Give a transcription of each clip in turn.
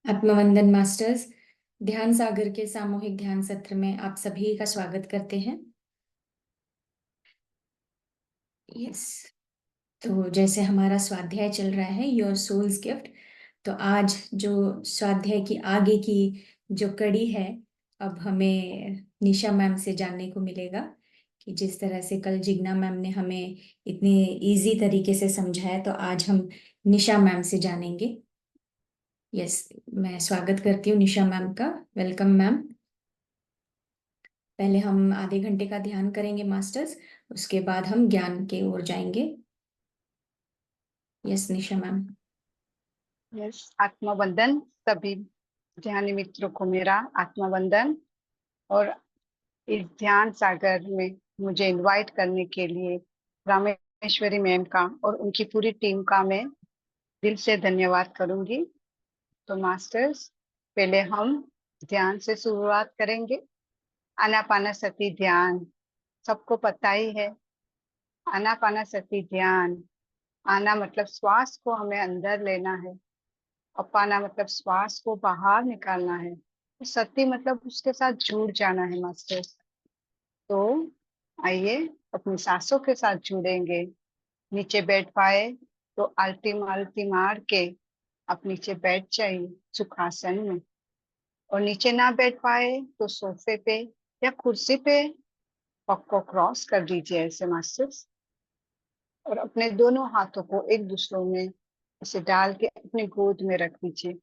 आत्मवंदन masters, ध्यान सागर के सामूहिक ध्यान सत्र में आप सभी का स्वागत करते हैं। यस, तो जैसे हमारा स्वाध्याय चल रहा है योर सोल्स गिफ्ट, तो आज जो स्वाध्याय की आगे की जो कड़ी है, अब हमें निशा मैम से जानने को मिलेगा कि जिस तरह से कल जिग्ना मैम ने हमें इतने इजी तरीके से समझाया, तो आज हम निशा मैम से जानेंगे। यस, मैं स्वागत करती हूँ निशा मैम का। Welcome ma'am. पहले हम आधे घंटे का ध्यान करेंगे मास्टर्स, उसके बाद हम ज्ञान की ओर जाएंगे। यस निशा मैम। यस, आत्मवंदन सभी ध्यानी मित्रों को मेरा आत्मवंदन। और इस ध्यान सागर में मुझे इनवाइट करने के लिए रामेश्वरी मैम का और उनकी पूरी टीम का मैं दिल से धन्यवाद करूंगी। तो मास्टर्स, पहले हम ध्यान से शुरुआत करेंगे। आनापानासती ध्यान सबको पता ही है। आनापानासती ध्यान, आना मतलब श्वास को हमें अंदर लेना है, अपाना मतलब श्वास को बाहर निकालना है, तो सती मतलब उसके साथ जुड़ जाना है मास्टर। तो आइए अपनी सांसों के साथ जुड़ेंगे। नीचे बैठ पाए तो आलती मालती मार के आप नीचे बैठ जाइए सुखासन में, और नीचे ना बैठ पाए तो सोफे पे या कुर्सी पे पग को क्रॉस कर दीजिए ऐसे मास्टर्स। और अपने दोनों हाथों को एक दूसरों में ऐसे डाल के अपनी गोद में रख दीजिए।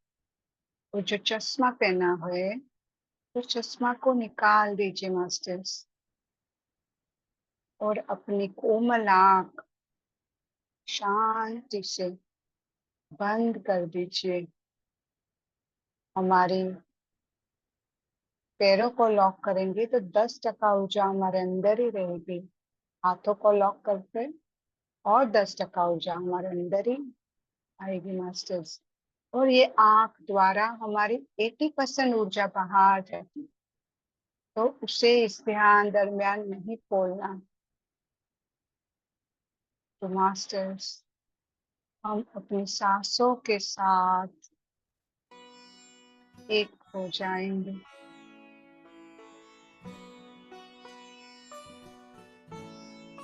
और जो चश्मा पहना है तो चश्मा को निकाल दीजिए मास्टर्स, और अपनी कोमल आंख शांति से बंद कर दीजिए। हमारे पैरों को लॉक करेंगे तो 10% ऊर्जा हमारे अंदर ही रहेगी। हाथों को लॉक करके और 10% ऊर्जा हमारे अंदर ही आएगी मास्टर्स। और ये आंख द्वारा हमारी 80% ऊर्जा बाहर जाती, तो उसे इस ध्यान दरमियान नहीं खोलना। तो मास्टर्स, हम अपनी सांसों के साथ एक हो जाएंगे।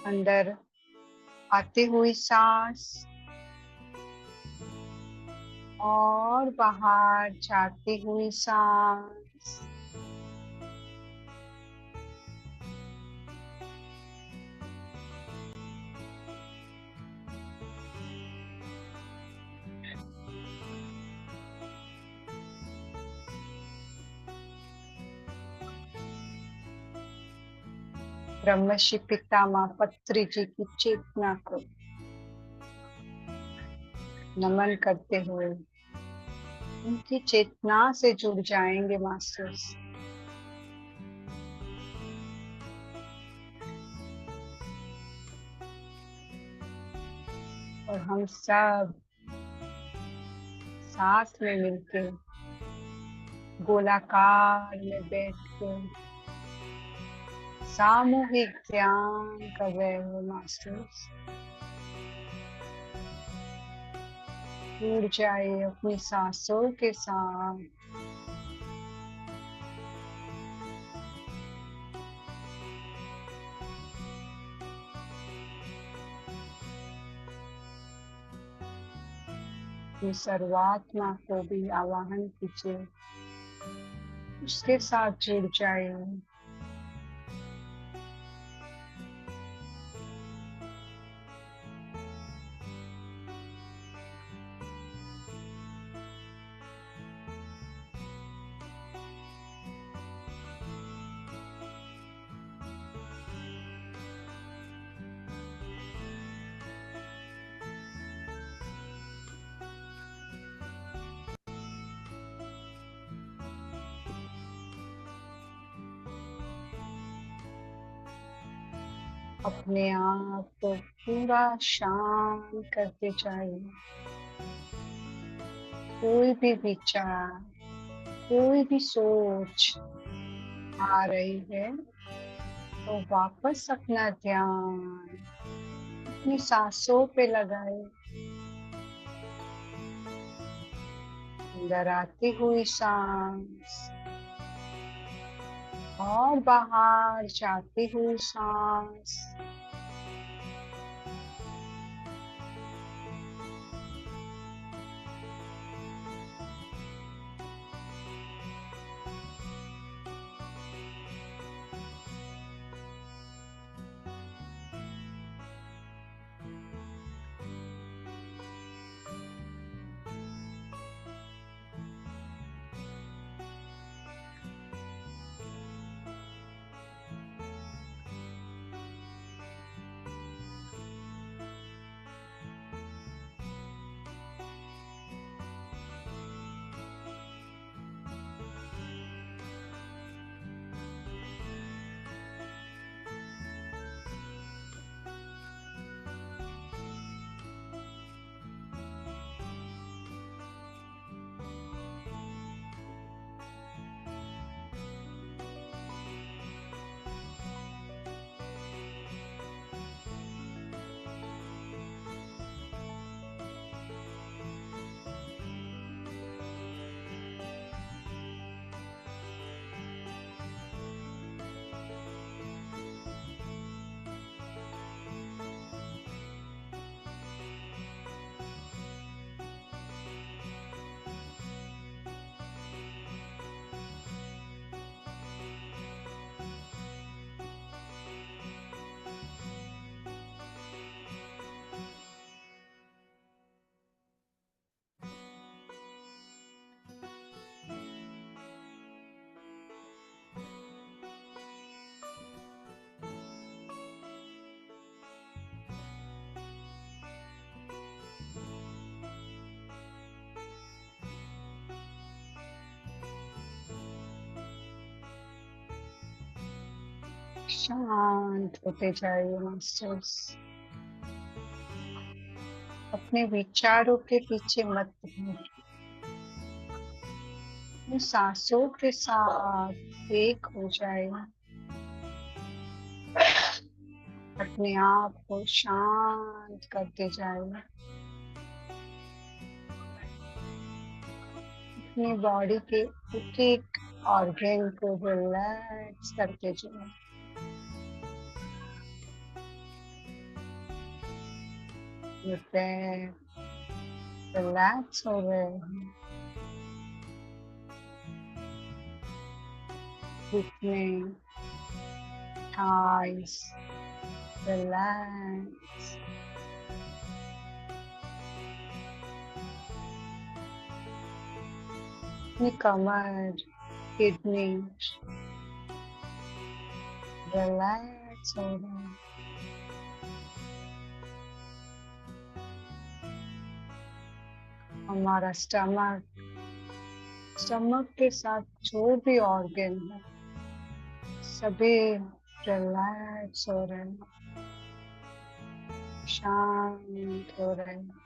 अंदर आती हुई सांस और बाहर जाती हुई सांस। ब्रह्मर्षि पितामह पत्री जी की चेतना को नमन करते हुए उनकी चेतना से जुड़ जाएंगे मास्टर्स। और हम सब साथ में मिलकर गोलाकार में बैठ के सामूहिक ध्यान कर रहे हो मास्टर्स। जुड़ जाइए अपनी सांसों के साथ। सर्वात्मा को भी आवाहन कीजिए, उसके साथ जुड़ जाइए। अपने आप को पूरा शांत करते जाइए। कोई भी विचार, कोई भी सोच आ रही है तो वापस अपना ध्यान अपनी सांसों पे लगाए। अंदर आती हुई सांस और बाहर जाती हुई सांस। शांत होते जाइए मास्टर्स। अपने विचारों के पीछे मत भागिए। अपनी सांसों के साथ एक हो जाए। अपने आप को शांत करते जाए। अपनी बॉडी के एक एक ऑर्गन को रिलैक्स करते जाए। ये पैर रिलैक्स हो रहे हैं। घुटने, थाइस रिलैक्स। अपनी कमर, किडनी रिलैक्स हो रहे हैं। हमारा स्टमक के साथ जो भी ऑर्गन है सभी रिलैक्स हो रहे हैं, शांत हो रहे हैं।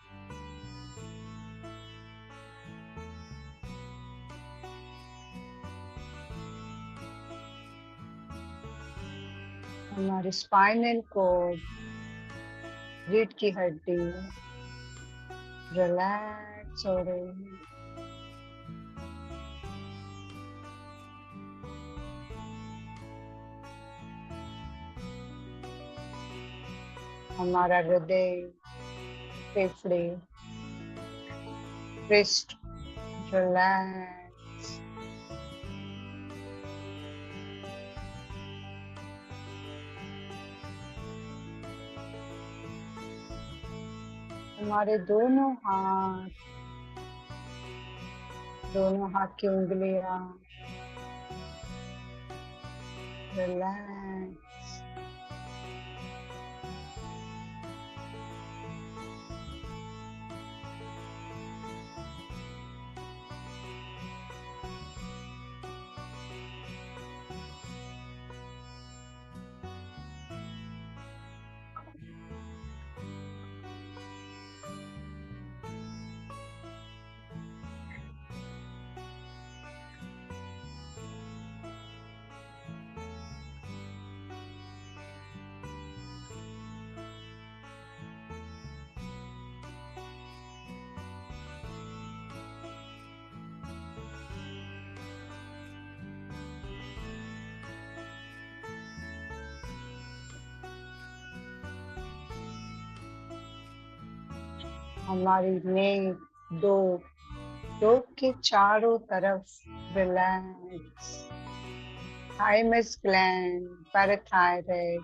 हमारी स्पाइनल कॉर्ड, रीढ़ की हड्डी रिलैक्स हो रही है। हमारा हृदय, फेफड़े, रिस्ट रिलैक्स। हमारे दोनों हाथ की उंगलियां रिलैक्स। हमारी नेक, दो के चारों तरफ relax, thymus gland, parathyroid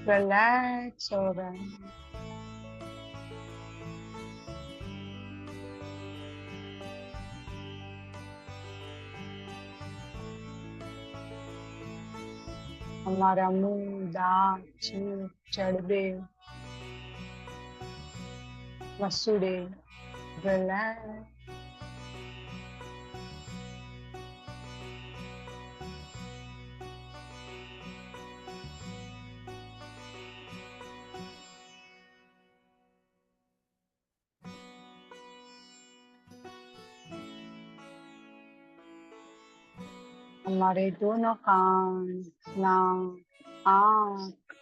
relax हो रहा है। हमारा मुंह, दांत, जीभ, जड़बे, मसूड़े रिलैक्स। हमारे दोनों कान, नाक, आंख,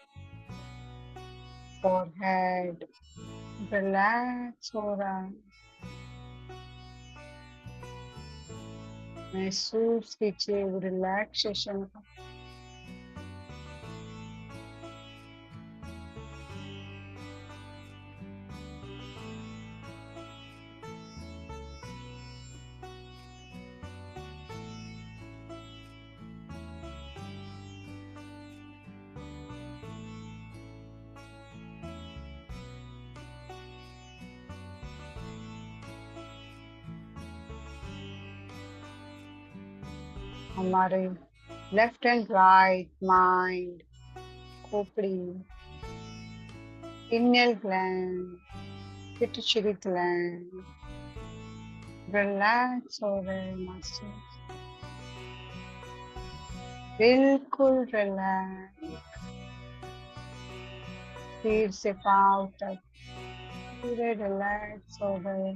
फोरहेड रिलैक्स हो रहा है। महसूस कीजिए रिलैक्सेशन का। हमारे लेफ्ट एंड राइट माइंड, खोपड़ी, pineal gland, pituitary gland relax हो रहे मसल, बिल्कुल रिलैक्स। सिर से पांव तक पूरे रिलैक्स हो गए।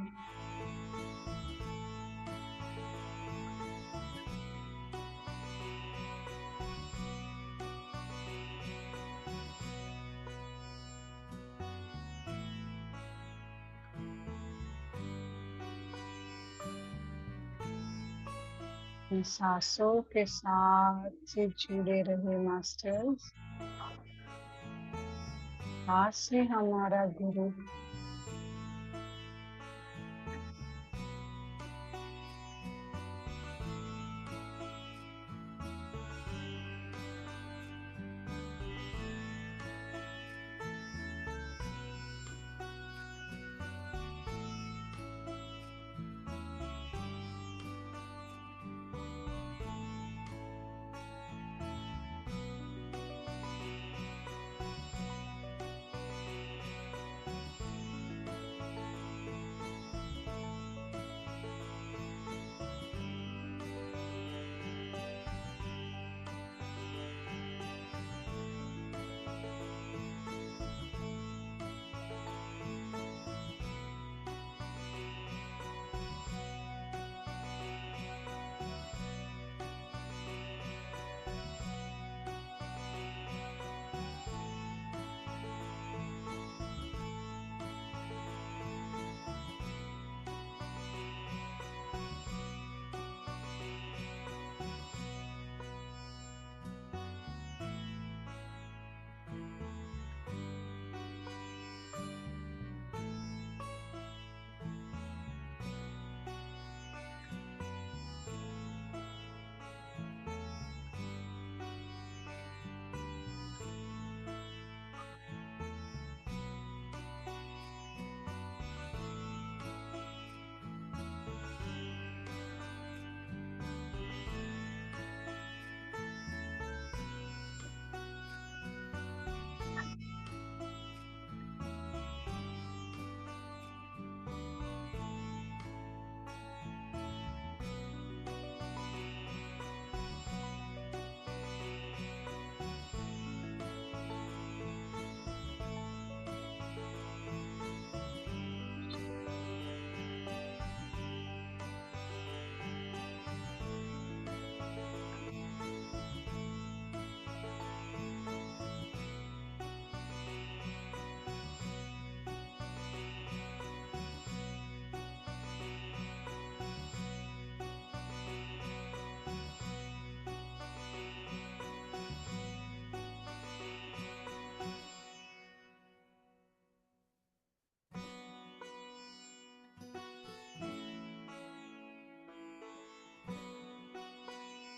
सांसों के साथ से जुड़े रहे मास्टर्स। आज से हमारा गुरु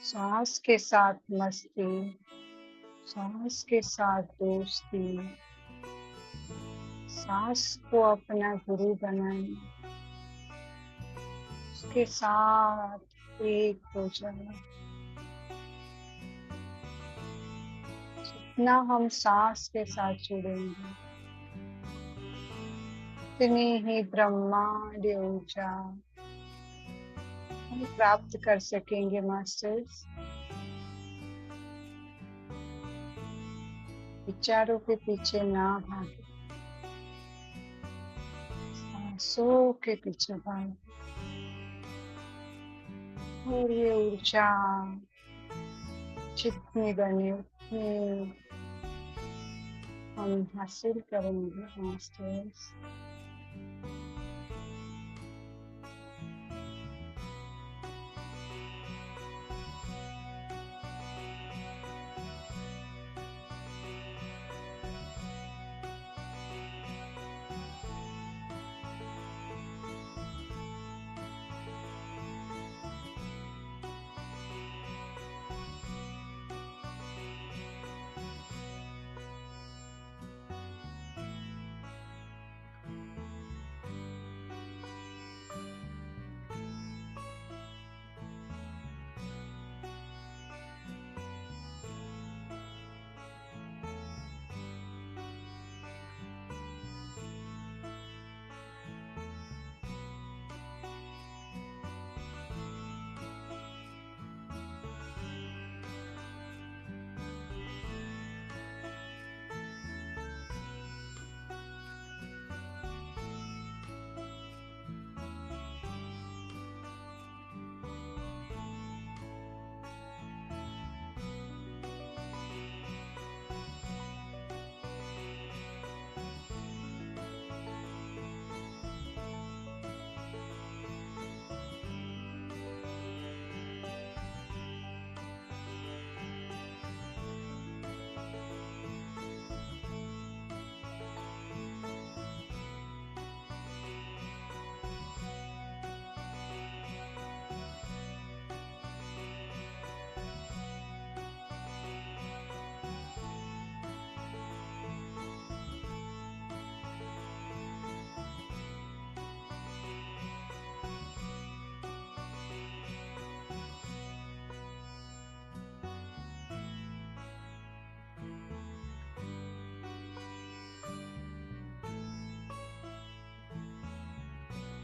सांस के साथ मस्ती, सांस के साथ दोस्ती, सांस को अपना गुरु बनाए, उसके साथ एक हो जाए। जितना हम सांस के साथ जुड़ेंगे, उतनी ही ब्रह्मांड ऊर्जा हम प्राप्त कर सकेंगे मास्टर्स। विचारों के पीछे ना भागे, सांसों के पीछे भागे, और ये ऊर्जा जितनी बने उतनी हम हासिल करेंगे मास्टर्स।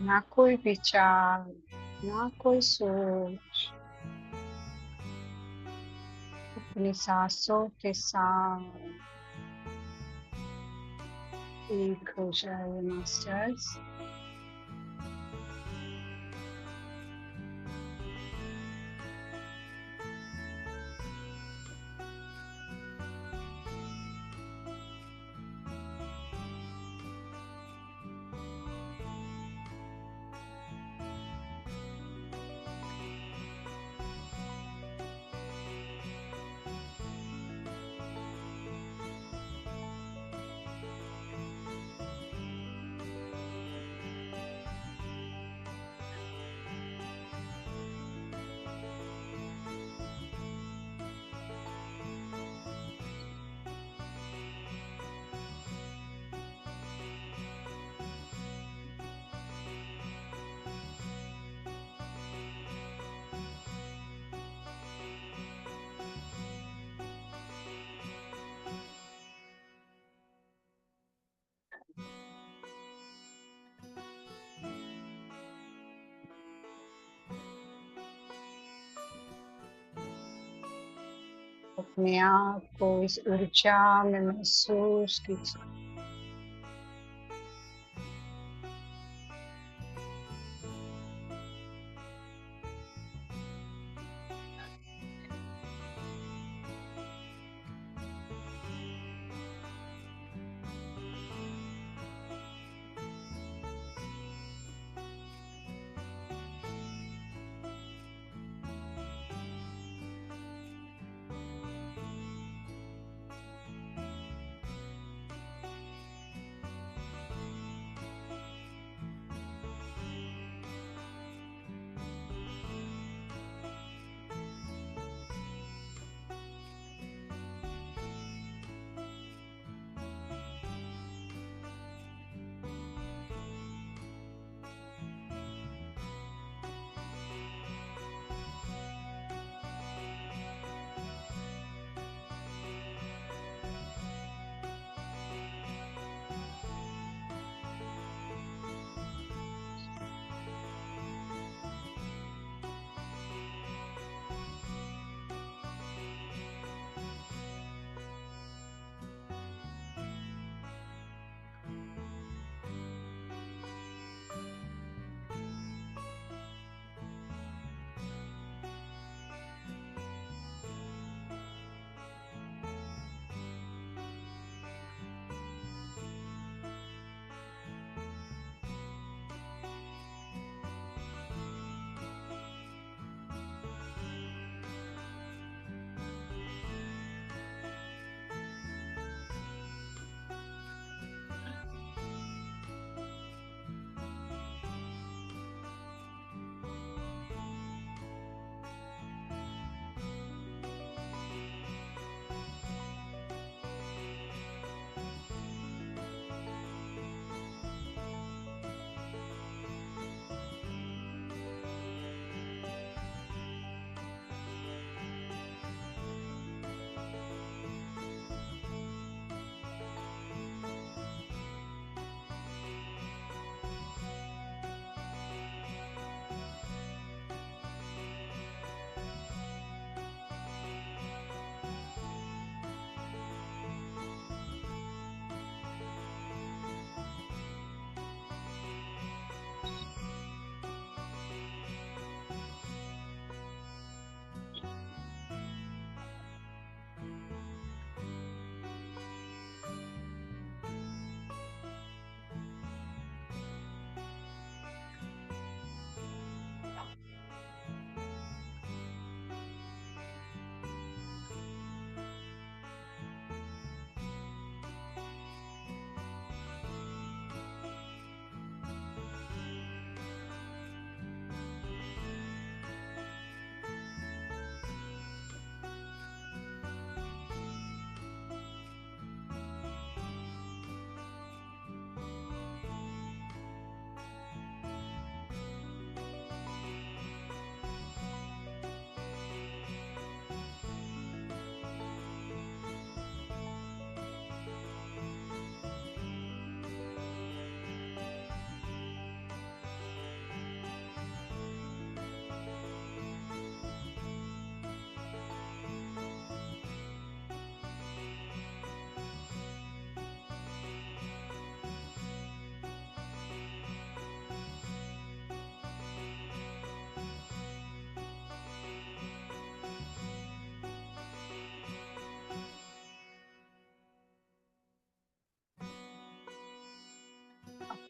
ना कोई विचार, ना कोई सोच, अपनी सांसों के साथ एक हो जाए मास्टर्स। अपने आप को इस ऊर्जा में महसूस कीजिए।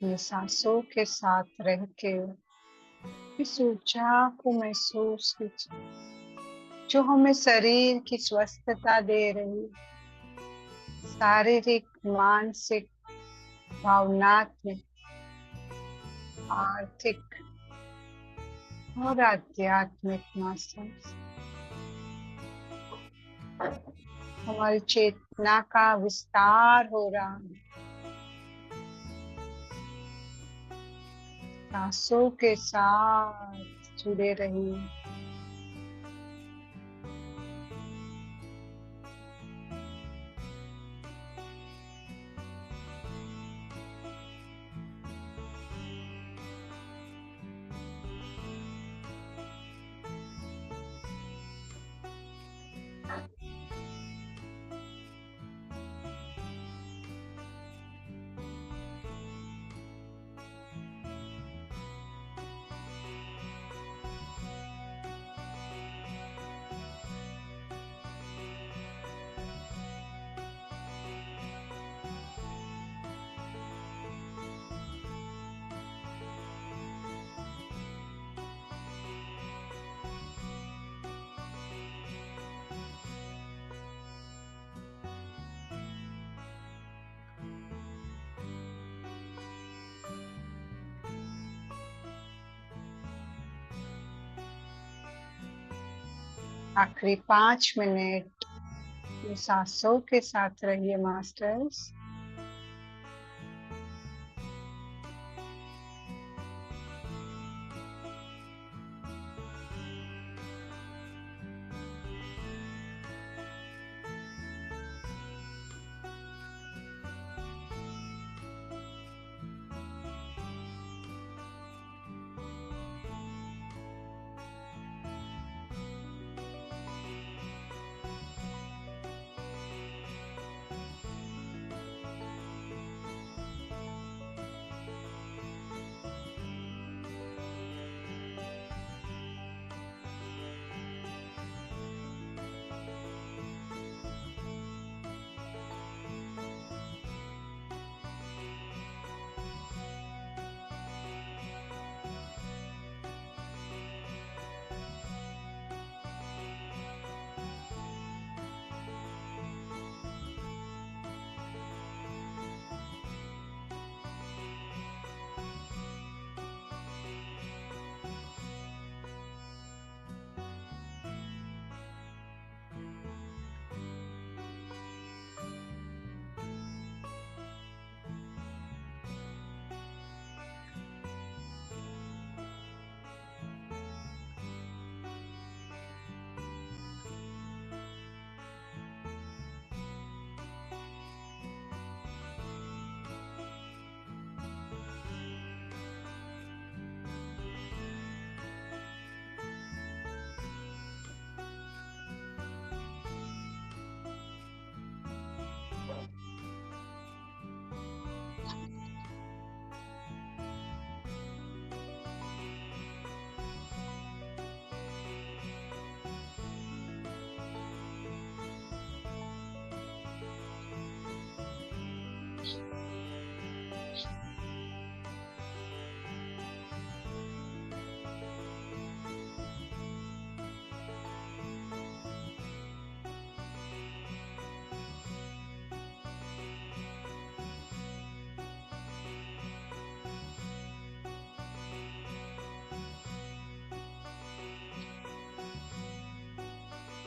ये सांसों के साथ रह के इस ऊर्जा को महसूस कीजिए जो हमें शरीर की स्वस्थता दे रही है, शारीरिक, मानसिक, भावनात्मक, आर्थिक और आध्यात्मिक मास्टर्स। हमारी चेतना का विस्तार हो रहा है, सांसों के साथ जुड़े रहिए। आखिरी 5 मिनट ये सांसों के साथ रहिए मास्टर्स।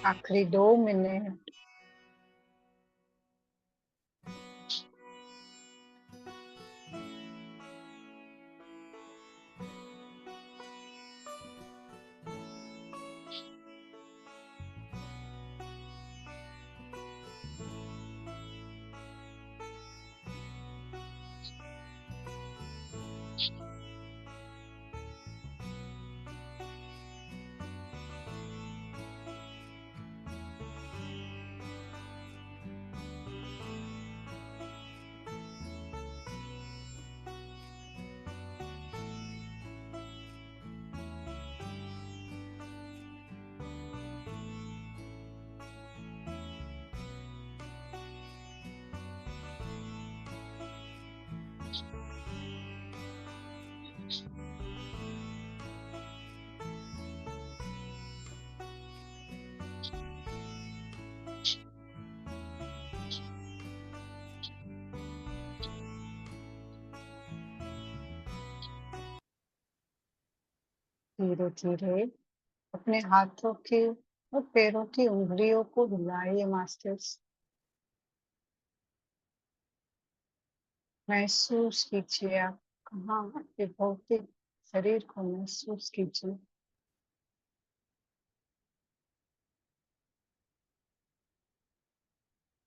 आखिरी 2 मिनट। धीरे धीरे अपने हाथों के और पैरों की उंगलियों को हिलाइए मास्टर्स। महसूस कीजिए आप कहाँ आपके भौतिक शरीर को महसूस कीजिए।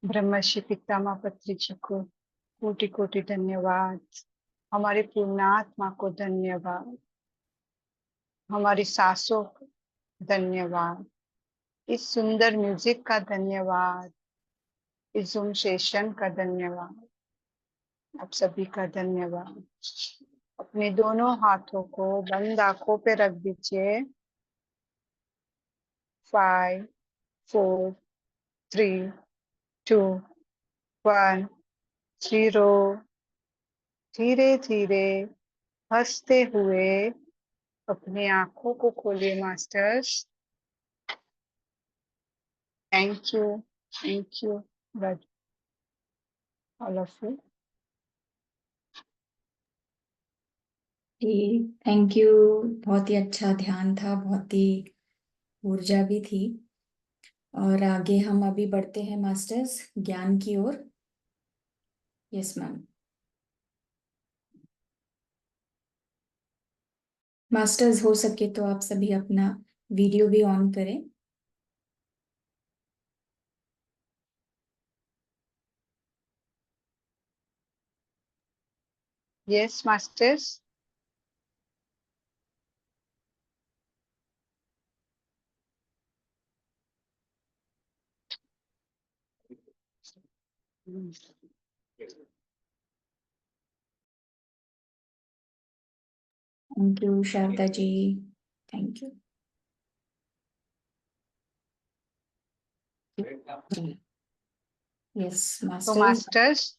ब्रह्मर्षि पितामह पत्री जी को कोटि कोटि धन्यवाद। हमारी पूर्णात्मा को धन्यवाद। हमारी सांसों को धन्यवाद। इस सुंदर म्यूजिक का धन्यवाद। इस जूम सेशन का धन्यवाद। आप सभी का धन्यवाद। अपने दोनों हाथों को बंद आंखों पे रख दीजिए। 5 4 3 2 1 0। धीरे धीरे हंसते हुए अपनी आंखों को खोलिए masters. Thank you all of you. जी, थैंक यू। बहुत ही अच्छा ध्यान था, बहुत ही ऊर्जा भी थी। और आगे हम अभी बढ़ते हैं मास्टर्स ज्ञान की ओर। Yes ma'am. मास्टर्स हो सके तो आप सभी अपना वीडियो भी ऑन करें। Yes masters. Thank you Sharda ji. Thank you जी। यस तो मास्टर्स। मास्टर्स,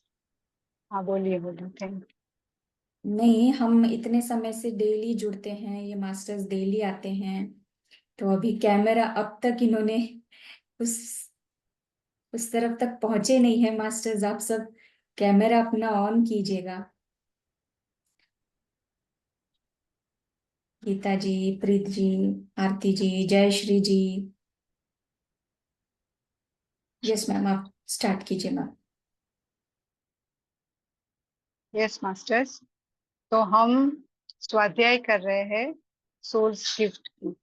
हाँ बोलिए बोलिए। थैंक नहीं, हम इतने समय से डेली जुड़ते हैं, ये मास्टर्स डेली आते हैं। तो अभी कैमरा अब तक इन्होंने उस उस तरफ तक पहुंचे नहीं है। मास्टर्स आप सब कैमरा अपना ऑन कीजिएगा। गीता जी, प्रीत जी, आरती जी, जयश्री जी। यस मैम, आप स्टार्ट कीजिए मैम। Yes masters. तो हम स्वाध्याय कर रहे हैं सोल्स गिफ्ट की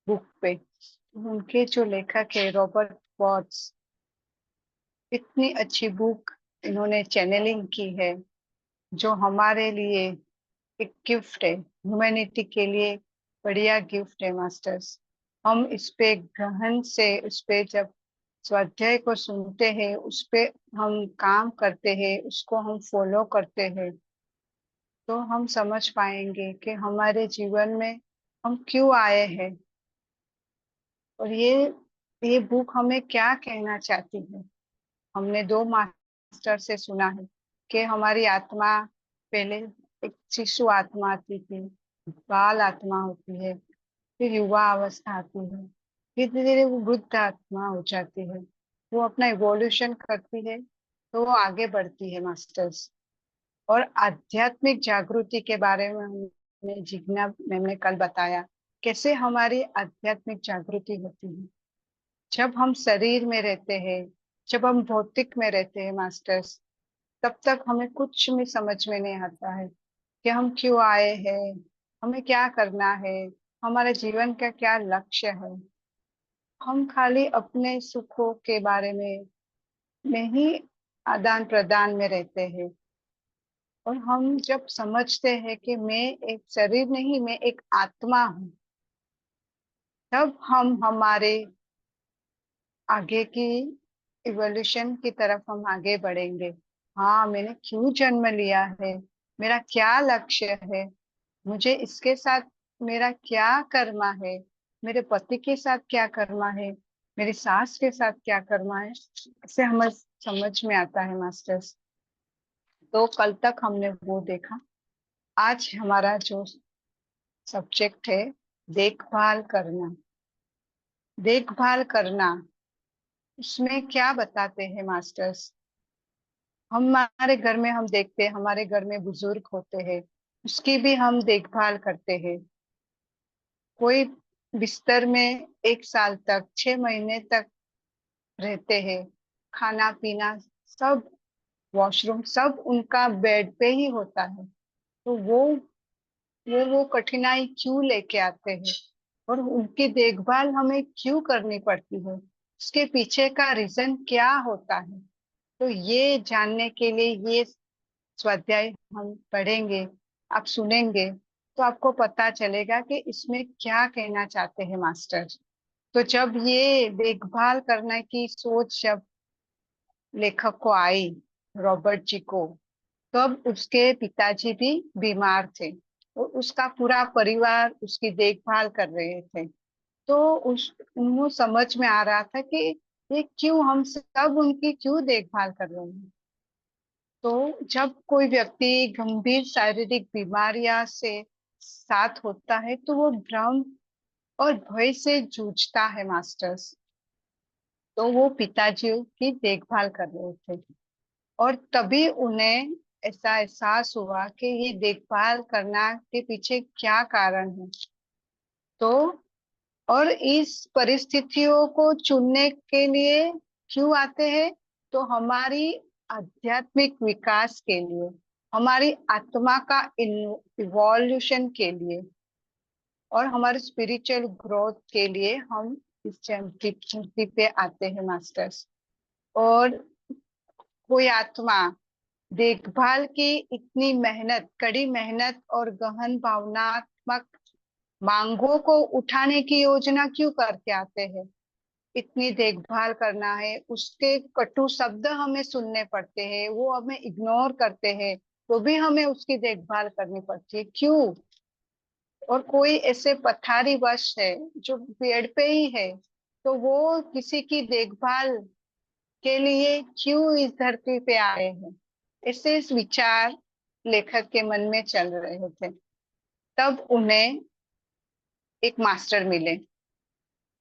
बुक पे। उनके जो लेखक है रॉबर्ट वॉट्स, इतनी अच्छी बुक इन्होंने चैनलिंग की है जो हमारे लिए एक गिफ्ट है, ह्यूमैनिटी के लिए बढ़िया गिफ्ट है मास्टर्स। हम इस पे गहन से उस पे जब स्वाध्याय को सुनते हैं, उस पे हम काम करते हैं, उसको हम फॉलो करते हैं, तो हम समझ पाएंगे कि हमारे जीवन में हम क्यों आए हैं और ये बुक हमें क्या कहना चाहती है। हमने दो मास्टर से सुना है कि हमारी आत्मा पहले एक शिशु आत्मा आती थी, बाल आत्मा होती है, फिर युवा अवस्था आती है, फिर धीरे धीरे वो वृद्ध आत्मा हो जाती है। वो अपना इवोल्यूशन करती है तो वो आगे बढ़ती है मास्टर्स। और आध्यात्मिक जागृति के बारे में हमने जिज्ञा मैम ने कल बताया कैसे हमारी आध्यात्मिक जागृति होती है जब हम शरीर में रहते हैं, जब हम भौतिक में रहते हैं मास्टर्स। तब तक हमें कुछ भी समझ में नहीं आता है कि हम क्यों आए हैं, हमें क्या करना है, हमारे जीवन का क्या लक्ष्य है। हम खाली अपने सुखों के बारे में ही आदान प्रदान में रहते हैं। और हम जब समझते हैं कि मैं एक शरीर नहीं, मैं एक आत्मा हूँ, तब हम हमारे आगे की इवोल्यूशन की तरफ हम आगे बढ़ेंगे। हाँ, मैंने क्यों जन्म लिया है, मेरा क्या लक्ष्य है, मुझे इसके साथ मेरा क्या कर्मा है, मेरे पति के साथ क्या कर्मा है, मेरी सास के साथ क्या कर्मा है, इसे हमें समझ में आता है मास्टर्स। तो कल तक हमने वो देखा। आज हमारा जो सब्जेक्ट है देखभाल करना। देखभाल करना, उसमें क्या बताते हैं मास्टर्स। हमारे घर में हम देखते हैं, हमारे घर में बुजुर्ग होते हैं, उसकी भी हम देखभाल करते हैं। कोई बिस्तर में 1 साल तक, 6 महीने तक रहते हैं। खाना पीना सब, वॉशरूम सब उनका बेड पे ही होता है। तो वो कठिनाई क्यों लेके आते हैं और उनकी देखभाल हमें क्यों करनी पड़ती है, उसके पीछे का रीजन क्या होता है। तो ये जानने के लिए ये स्वाध्याय हम पढ़ेंगे, आप सुनेंगे, तो आपको पता चलेगा कि इसमें क्या कहना चाहते हैं मास्टर। तो जब ये देखभाल करने की सोच जब लेखक को आई, रॉबर्ट जी को, तब उसके पिताजी भी बीमार थे और उसका पूरा परिवार उसकी देखभाल कर रहे थे। तो उस उनको समझ में आ रहा था कि ये क्यों, हम सब उनकी क्यों देखभाल कर रहे हैं। तो जब कोई व्यक्ति गंभीर शारीरिक बीमारियां से साथ होता है तो वो भ्रम और भय से जूझता है मास्टर्स। तो वो पिताजी की देखभाल कर रहे थे और तभी उन्हें ऐसा एहसास हुआ कि ये देखभाल करना के पीछे क्या कारण है। तो और इस परिस्थितियों को चुनने के लिए क्यों आते हैं, तो हमारी आध्यात्मिक विकास के लिए, हमारी आत्मा का इवोल्यूशन के लिए और हमारे स्पिरिचुअल ग्रोथ के लिए हम इस धरती पे आते हैं मास्टर्स। और कोई आत्मा देखभाल की इतनी मेहनत, कड़ी मेहनत और गहन भावनात्मक मांगों को उठाने की योजना क्यों करके आते हैं। इतनी देखभाल करना है, उसके कटु शब्द हमें सुनने पड़ते हैं, वो हमें इग्नोर करते हैं, तो भी हमें उसकी देखभाल करनी पड़ती है, क्यों। और कोई ऐसे पथारी वश है जो पेड़ पे ही है, तो वो किसी की देखभाल के लिए क्यों इस धरती पे आए हैं। ऐसे इस विचार लेखक के मन में चल रहे थे। तब उन्हें एक मास्टर मिले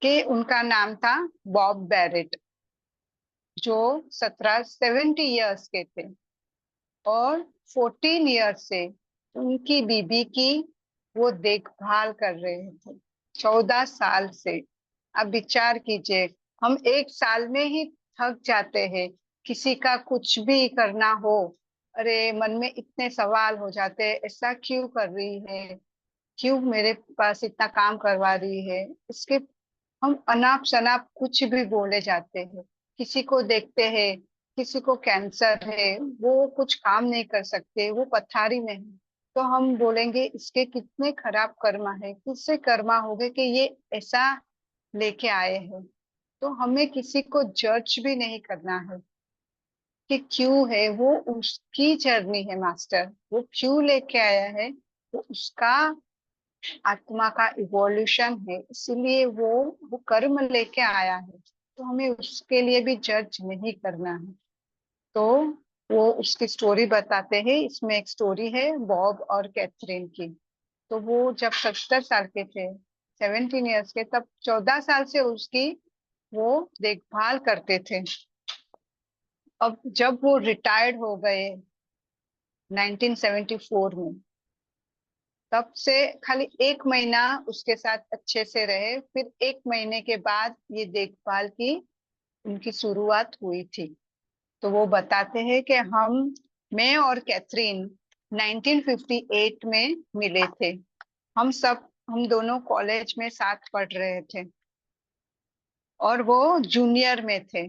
कि उनका नाम था बॉब बैरेट, जो 70 ईयर्स के थे और 14 ईयर्स से उनकी बीबी की वो देखभाल कर रहे थे, 14 साल से। अब विचार कीजिए, हम 1 साल में ही थक जाते हैं। किसी का कुछ भी करना हो, अरे मन में इतने सवाल हो जाते हैं, ऐसा क्यों कर रही है, क्यों मेरे पास इतना काम करवा रही है, इसके हम अनाप शनाप कुछ भी बोले जाते हैं। किसी को देखते हैं, किसी को कैंसर है, वो कुछ काम नहीं कर सकते, वो पथारी में है, तो हम बोलेंगे इसके कितने खराब कर्म है, किससे कर्मा हो गए कि ये ऐसा लेके आए हैं। तो हमें किसी को जज भी नहीं करना है कि क्यों है, वो उसकी जर्नी है मास्टर, वो क्यों लेके आया है, वो उसका आत्मा का इवोल्यूशन है, इसलिए वो कर्म लेके आया है। तो हमें उसके लिए भी जज नहीं करना है। तो वो उसकी स्टोरी बताते हैं, इसमें एक स्टोरी है बॉब और कैथरीन की। तो वो जब 70 साल के थे, 17 ईयर्स के, तब 14 साल से उसकी वो देखभाल करते थे। अब जब वो रिटायर्ड हो गए 1974 में, तब से खाली 1 महीना उसके साथ अच्छे से रहे, फिर 1 महीने के बाद ये देखभाल की उनकी शुरुआत हुई थी। तो वो बताते हैं कि मैं और कैथरीन 1958 में मिले थे। हम दोनों कॉलेज में साथ पढ़ रहे थे और वो जूनियर में थे।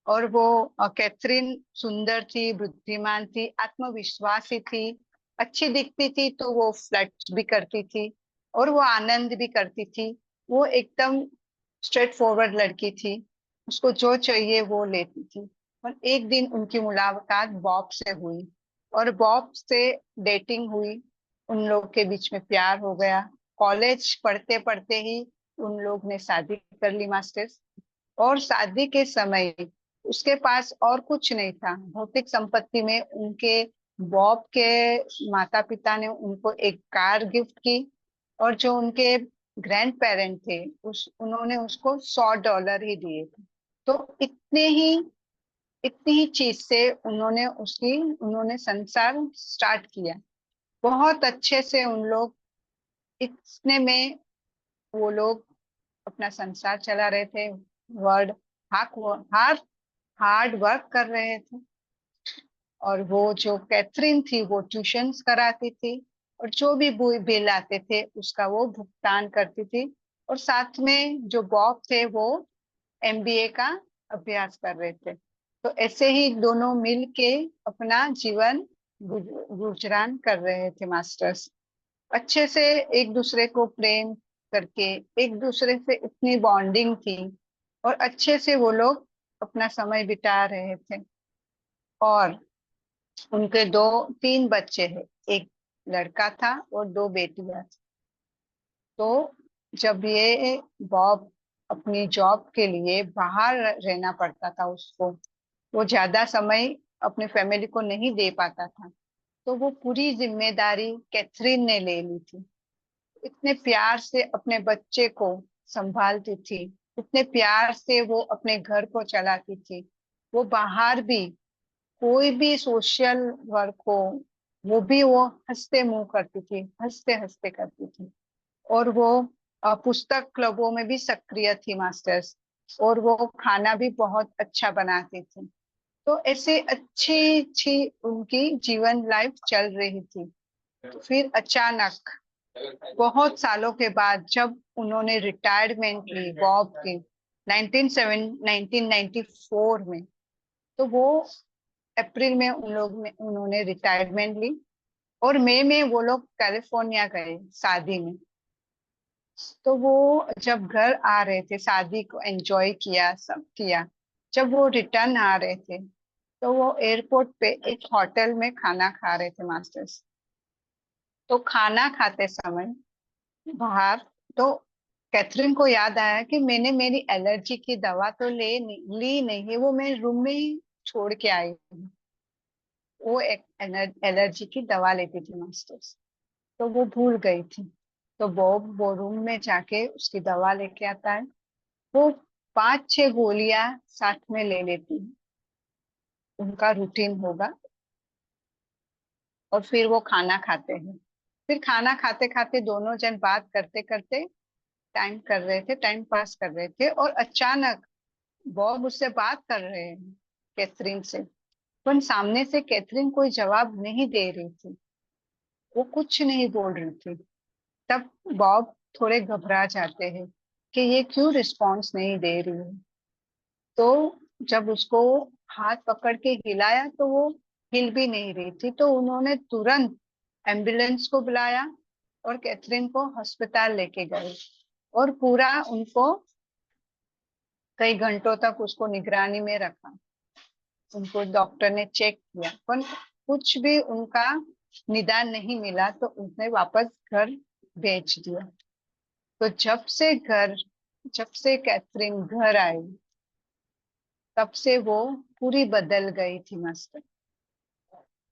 और वो कैथरीन सुंदर थी, बुद्धिमान थी, आत्मविश्वासी थी, अच्छी दिखती थी, तो वो फ्लर्ट भी करती थी और वो आनंद भी करती थी। वो एकदम स्ट्रेट फॉरवर्ड लड़की थी, उसको जो चाहिए वो लेती थी। और एक दिन उनकी मुलाकात बॉब से हुई और बॉब से डेटिंग हुई, उन लोग के बीच में प्यार हो गया। कॉलेज पढ़ते पढ़ते ही उन लोग ने शादी कर ली मास्टर्स। और शादी के समय उसके पास और कुछ नहीं था भौतिक संपत्ति में। उनके बॉब के माता पिता ने उनको एक कार गिफ्ट की और जो उनके ग्रैंड पेरेंट थे उन्होंने उसको $100 ही दिए थे। तो इतनी ही चीज से उन्होंने संसार स्टार्ट किया। बहुत अच्छे से उन लोग इतने में वो लोग अपना संसार चला रहे थे। वर्ड हार्ड हार्ड वर्क कर रहे थे। और वो जो कैथरीन थी वो ट्यूशंस कराती थी, और जो भी बिल आते थे उसका वो भुगतान करती थी। और साथ में जो बॉब थे वो एमबीए का अभ्यास कर रहे थे। तो ऐसे ही दोनों मिल के अपना जीवन गुजरान कर रहे थे मास्टर्स। अच्छे से एक दूसरे को प्रेम करके, एक दूसरे से इतनी बॉन्डिंग थी, और अच्छे से वो लोग अपना समय बिता रहे थे। और उनके दो तीन बच्चे हैं, एक लड़का था और दो बेटियां थी। तो जब ये बॉब अपनी जॉब के लिए बाहर रहना पड़ता था उसको, वो ज्यादा समय अपने फैमिली को नहीं दे पाता था, तो वो पूरी जिम्मेदारी कैथरीन ने ले ली थी। इतने प्यार से अपने बच्चे को संभालती थी, इतने प्यार से वो अपने घर को चलाती थी। वो बाहर भी कोई भी सोशल वर्क हो, वो भी वो हंसते मुंह करती थी, हंसते हंसते करती थी। और वो पुस्तक क्लबों में भी सक्रिय थी मास्टर्स। और वो खाना भी बहुत अच्छा बनाती थी। तो ऐसे अच्छी अच्छी उनकी जीवन लाइफ चल रही थी। तो फिर अचानक बहुत सालों के बाद जब उन्होंने रिटायरमेंट ली बॉब की 1994 में, तो वो अप्रैल में उन्होंने रिटायरमेंट ली। और मई में वो लोग कैलिफोर्निया गए शादी में। तो वो जब घर आ रहे थे, शादी को एंजॉय किया, सब किया। जब वो रिटर्न आ रहे थे, तो वो एयरपोर्ट पे एक होटल में खाना खा रहे थे मास्टर्स। तो खाना खाते समय बाहर, तो कैथरीन को याद आया कि मैंने मेरी एलर्जी की दवा तो ली नहीं है, वो मैं रूम में ही छोड़ के आई हूँ। वो एक एलर्जी की दवा लेती थी मास्टर्स, तो वो भूल गई थी। तो बॉब वो रूम में जाके उसकी दवा लेके आता है। वो 5-6 गोलियां साथ में ले लेती है, उनका रूटीन होगा। और फिर वो खाना खाते हैं। फिर खाना खाते खाते दोनों जन बात करते करते टाइम कर रहे थे, टाइम पास कर रहे थे। और अचानक बॉब उससे बात कर रहे हैं, कैथरीन से। पर सामने से कैथरीन कोई जवाब नहीं दे रही थी, वो कुछ नहीं बोल रही थी। तब बॉब थोड़े घबरा जाते हैं कि ये क्यों रिस्पॉन्स नहीं दे रही है। तो जब उसको हाथ पकड़ के हिलाया तो वो हिल भी नहीं रही थी। तो उन्होंने तुरंत एम्बुलेंस को बुलाया और कैथरीन को अस्पताल लेके गए। और पूरा उनको कई घंटों तक उसको निगरानी में रखा। उनको डॉक्टर ने चेक किया, पर कुछ भी उनका निदान नहीं मिला, तो उसने वापस घर भेज दिया। तो जब से कैथरीन घर आई, तब से वो पूरी बदल गई थी मास्टर।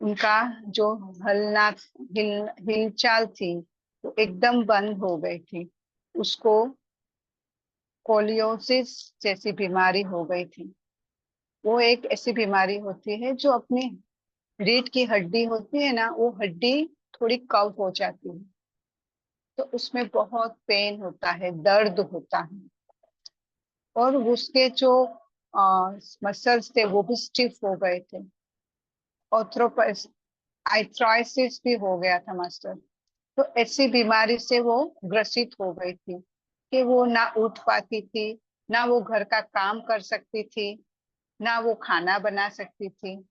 उनका जो हलना हिलचाल थी वो एकदम बंद हो गई थी। उसको कोलियोसिस जैसी बीमारी हो गई थी। वो एक ऐसी बीमारी होती है जो अपनी रीढ़ की हड्डी होती है ना, वो हड्डी थोड़ी कम हो जाती है। तो उसमें बहुत पेन होता है, दर्द होता है। और उसके जो मसल्स थे वो भी स्टिफ हो गए थे। ऑर्थ्रोपाइस आइथ्राइसिस भी हो गया था मास्टर। तो ऐसी बीमारी से वो ग्रसित हो गई थी कि वो ना उठ पाती थी, ना वो घर का काम कर सकती थी, ना वो खाना बना सकती थी।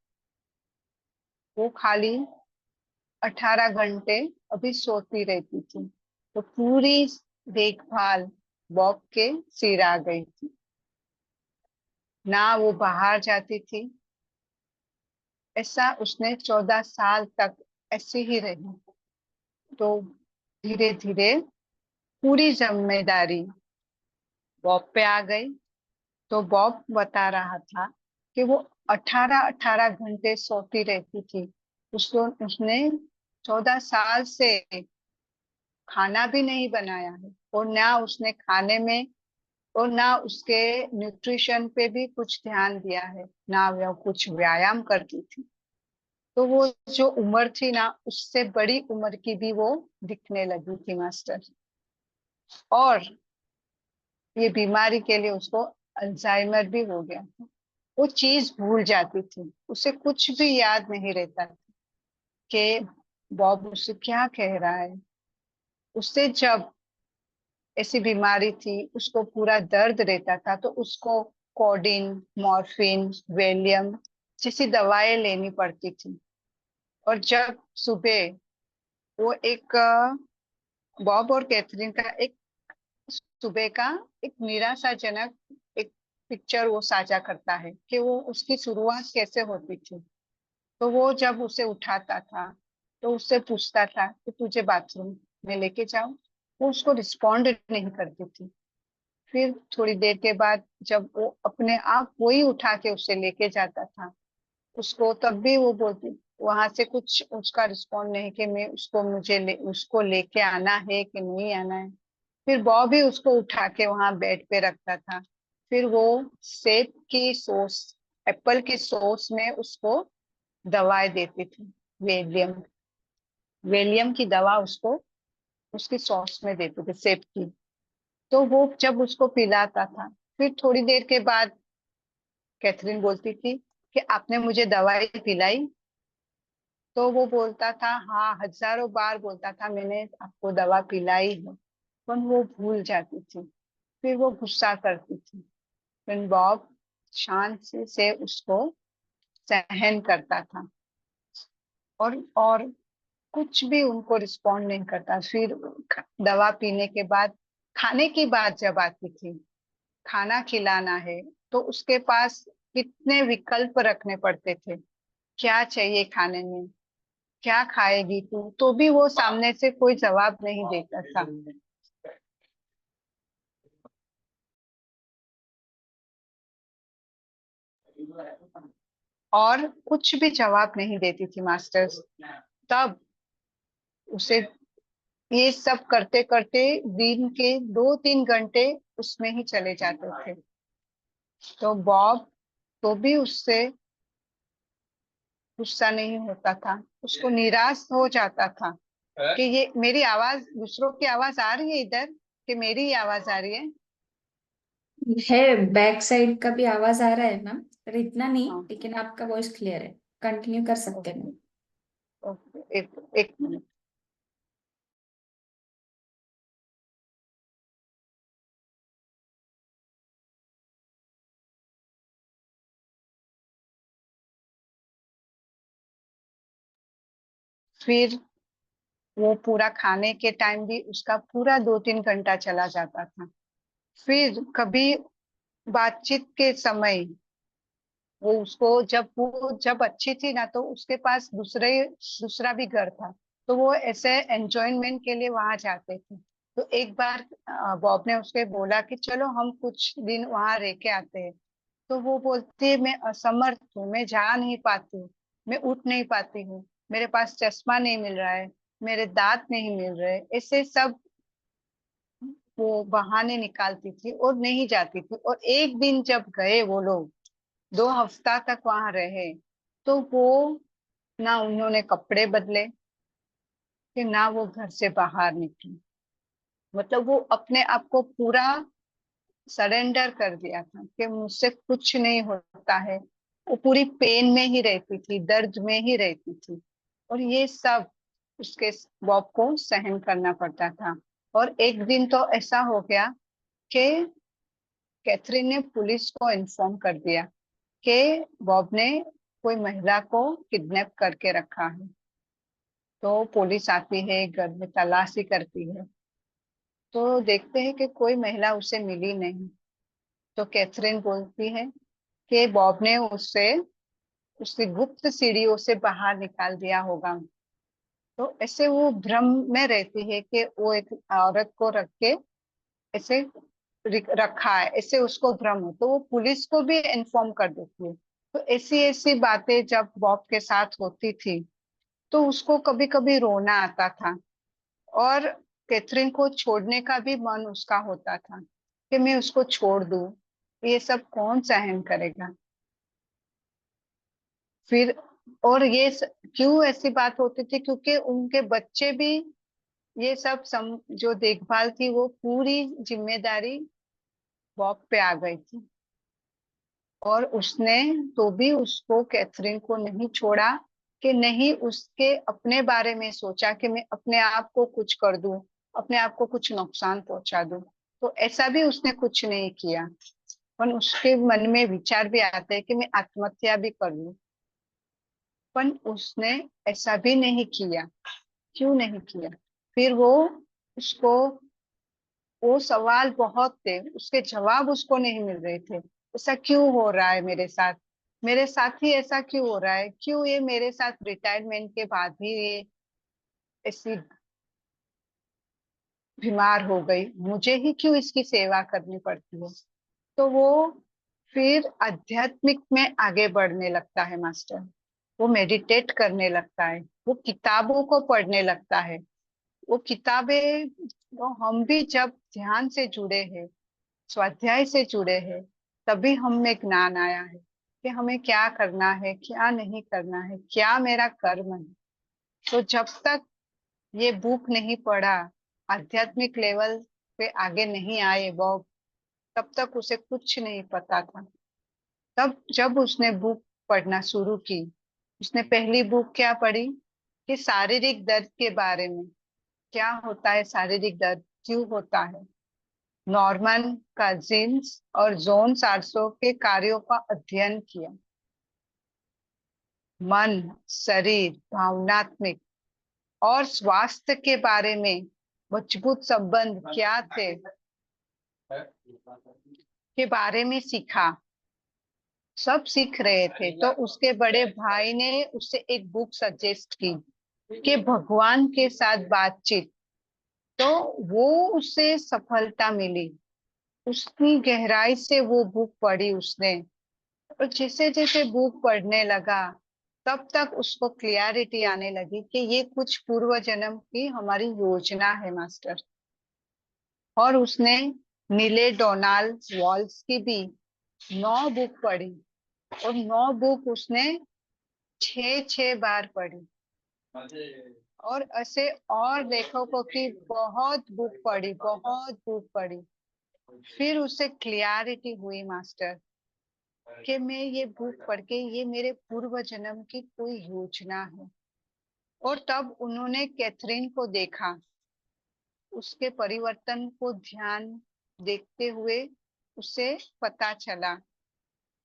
वो खाली 18 घंटे अभी सोती रहती थी। तो पूरी देखभाल बॉब के सिर आ गई थी। ना वो बाहर जाती थी। ऐसा उसने 14 साल तक ऐसे ही रही। तो धीरे धीरे पूरी जिम्मेदारी बॉब पे आ गई। तो बॉब बता रहा था कि वो 18-18 घंटे सोती रहती थी। उसने 14 साल से खाना भी नहीं बनाया है, और ना उसने खाने में और ना उसके न्यूट्रिशन पे भी कुछ ध्यान दिया है, ना वो कुछ व्यायाम करती थी। तो वो जो उम्र थी ना, उससे बड़ी उम्र की भी वो दिखने लगी थी मास्टर। और ये बीमारी के लिए उसको अल्जाइमर भी हो गया था। वो चीज भूल जाती थी, उसे कुछ भी याद नहीं रहता था कि बॉब उससे क्या कह रहा है। उससे जब ऐसी बीमारी थी, उसको पूरा दर्द रहता था, तो उसको कोडिन, मॉर्फिन, वेलियम जैसी दवाएं लेनी पड़ती थी। और जब सुबह वो एक बॉब और कैथरीन का एक सुबह का एक निराशाजनक एक पिक्चर वो साझा करता है कि वो उसकी शुरुआत कैसे होती थी। तो वो जब उसे उठाता था तो उससे पूछता था कि तुझे बाथरूम में लेके जाऊं। वो उसको रिस्पॉन्ड नहीं करती थी। फिर थोड़ी देर के बाद जब वो अपने आप वो ही उठा के उसे लेके जाता था उसको, तब भी वो बोलती, वहां से कुछ उसका रिस्पॉन्ड नहीं कि मैं उसको उसको लेके आना है कि नहीं आना है। फिर बॉब ही उसको उठा के वहां बेड पे रखता था। फिर वो सेब की सॉस, एप्पल की सॉस में उसको दवाएं देती थी। वेलियम वेलियम की दवा उसको उसकी सॉस में देते थे, सेब की। तो वो जब उसको पिलाता था, फिर थोड़ी देर के बाद कैथरीन बोलती थी कि आपने मुझे दवाई पिलाई। तो वो बोलता था, हाँ, हजारों बार बोलता था मैंने आपको दवा पिलाई है। पर वो भूल जाती थी। फिर वो गुस्सा करती थी। फिर बॉब शांत से उसको सहन करता था और कुछ भी उनको रिस्पॉन्ड नहीं करता। फिर दवा पीने के बाद, खाने की बात जब आती थी, खाना खिलाना है, तो उसके पास कितने विकल्प रखने पड़ते थे। क्या चाहिए खाने में, क्या खाएगी तू, तो भी वो सामने से कोई जवाब नहीं देता था। और कुछ भी जवाब नहीं देती थी मास्टर्स। तब उसे ये सब करते करते दिन के 2-3 घंटे उसमें ही चले जाते थे। तो बॉब तो भी उससे गुस्सा नहीं होता था, उसको निराश हो जाता था कि ये मेरी आवाज, दूसरों की आवाज आ रही है इधर, कि मेरी ही आवाज आ रही है। है, बैक साइड का भी आवाज आ रहा है मैम, पर इतना नहीं, हाँ। लेकिन आपका वॉइस क्लियर है। कंटिन्यू कर सकते हैं ओके। मैम। ओके, एक एक मिनट। फिर वो पूरा खाने के टाइम भी उसका पूरा 2-3 घंटा चला जाता था। फिर कभी बातचीत के समय, वो उसको जब वो जब अच्छी थी ना, तो उसके पास दूसरा भी घर था। तो वो ऐसे एंजॉयमेंट के लिए वहां जाते थे। तो एक बार बॉब ने उसके बोला कि चलो हम कुछ दिन वहां रह के आते हैं। तो वो बोलती है, मैं असमर्थ हूँ, मैं जा नहीं पाती हूँ, मैं उठ नहीं पाती हूँ, मेरे पास चश्मा नहीं मिल रहा है, मेरे दांत नहीं मिल रहे, ऐसे सब वो बहाने निकालती थी और नहीं जाती थी। और एक दिन जब गए वो लोग, 2 हफ्ता तक वहां रहे, तो वो ना उन्होंने कपड़े बदले, कि ना वो घर से बाहर निकली। मतलब वो अपने आप को पूरा सरेंडर कर दिया था कि मुझसे कुछ नहीं होता है। वो पूरी पेन में ही रहती थी, दर्द में ही रहती थी। और ये सब उसके बॉब को सहन करना पड़ता था। और एक दिन तो ऐसा हो गया कि कैथरीन ने पुलिस को इन्फॉर्म कर दिया कि बॉब ने कोई महिला को किडनैप करके रखा है। तो पुलिस आती है, घर में तलाशी करती है, तो देखते हैं कि कोई महिला उसे मिली नहीं। तो कैथरीन बोलती है कि बॉब ने उससे उसकी गुप्त सीढ़ियों से बाहर निकाल दिया होगा। तो ऐसे वो भ्रम में रहती है कि वो एक औरत को रख के ऐसे रखा है, ऐसे उसको भ्रम हो, तो वो पुलिस को भी इन्फॉर्म कर देती है। तो ऐसी ऐसी बातें जब बॉब के साथ होती थी, तो उसको कभी कभी रोना आता था। और कैथरीन को छोड़ने का भी मन उसका होता था कि मैं उसको छोड़ दूं, ये सब कौन सहन करेगा। फिर और क्यों ऐसी बात होती थी, क्योंकि उनके बच्चे भी ये सब जो देखभाल थी वो पूरी जिम्मेदारी बॉब पे आ गई थी। और उसने तो भी उसको, कैथरीन को नहीं छोड़ा, कि नहीं उसके अपने बारे में सोचा कि मैं अपने आप को कुछ कर दूं, अपने आप को कुछ नुकसान पहुंचा दूं। तो ऐसा भी उसने कुछ नहीं किया। पर उसके मन में विचार भी आते हैं कि मैं आत्महत्या भी कर लूं, पर उसने ऐसा भी नहीं किया। क्यों नहीं किया? फिर वो, उसको वो सवाल बहुत थे, उसके जवाब उसको नहीं मिल रहे थे। ऐसा क्यों हो रहा है मेरे साथ? मेरे साथ ही ऐसा क्यों हो रहा है? क्यों ये मेरे साथ रिटायरमेंट के बाद भी ये ऐसी बीमार हो गई? मुझे ही क्यों इसकी सेवा करनी पड़ती है? तो वो फिर आध्यात्मिक में आगे बढ़ने लगता है मास्टर। वो मेडिटेट करने लगता है, वो किताबों को पढ़ने लगता है। वो किताबें, तो हम भी जब ध्यान से जुड़े हैं, स्वाध्याय से जुड़े हैं, तभी हम में ज्ञान आया है कि हमें क्या करना है, क्या नहीं करना है, क्या मेरा कर्म है। तो जब तक ये बुक नहीं पढ़ा, आध्यात्मिक लेवल पे आगे नहीं आए वो, तब तक उसे कुछ नहीं पता था। तब जब उसने बुक पढ़ना शुरू की, उसने पहली बुक क्या पढ़ी? कि शारीरिक दर्द के बारे में। क्या होता है शारीरिक दर्द, क्यों होता है? नॉर्मन कजिन्स और जॉन सार्सो के कार्यों का अध्ययन किया। मन, शरीर, भावनात्मक और स्वास्थ्य के बारे में मजबूत संबंध क्या थे के बारे में सीखा। सब सीख रहे थे। तो उसके बड़े भाई ने उससे एक बुक सजेस्ट की कि भगवान के साथ बातचीत। तो वो, उससे सफलता मिली। उसकी गहराई से वो बुक पढ़ी उसने। और जैसे जैसे बुक पढ़ने लगा, तब तक उसको क्लियरिटी आने लगी कि ये कुछ पूर्व जन्म की हमारी योजना है मास्टर। और उसने नीले डोनाल्ड वॉल्स की भी 9 बुक पढ़ी। और 9 बुक उसने 6 6 बार पढ़ी। और ऐसे और लेखकों की बहुत बुक पढ़ी, बहुत बुक पढ़ी। फिर उसे क्लियरिटी हुई मास्टर कि मैं ये बुक पढ़ के, ये मेरे पूर्व जन्म की कोई योजना है। और तब उन्होंने कैथरीन को देखा, उसके परिवर्तन को ध्यान देखते हुए उसे पता चला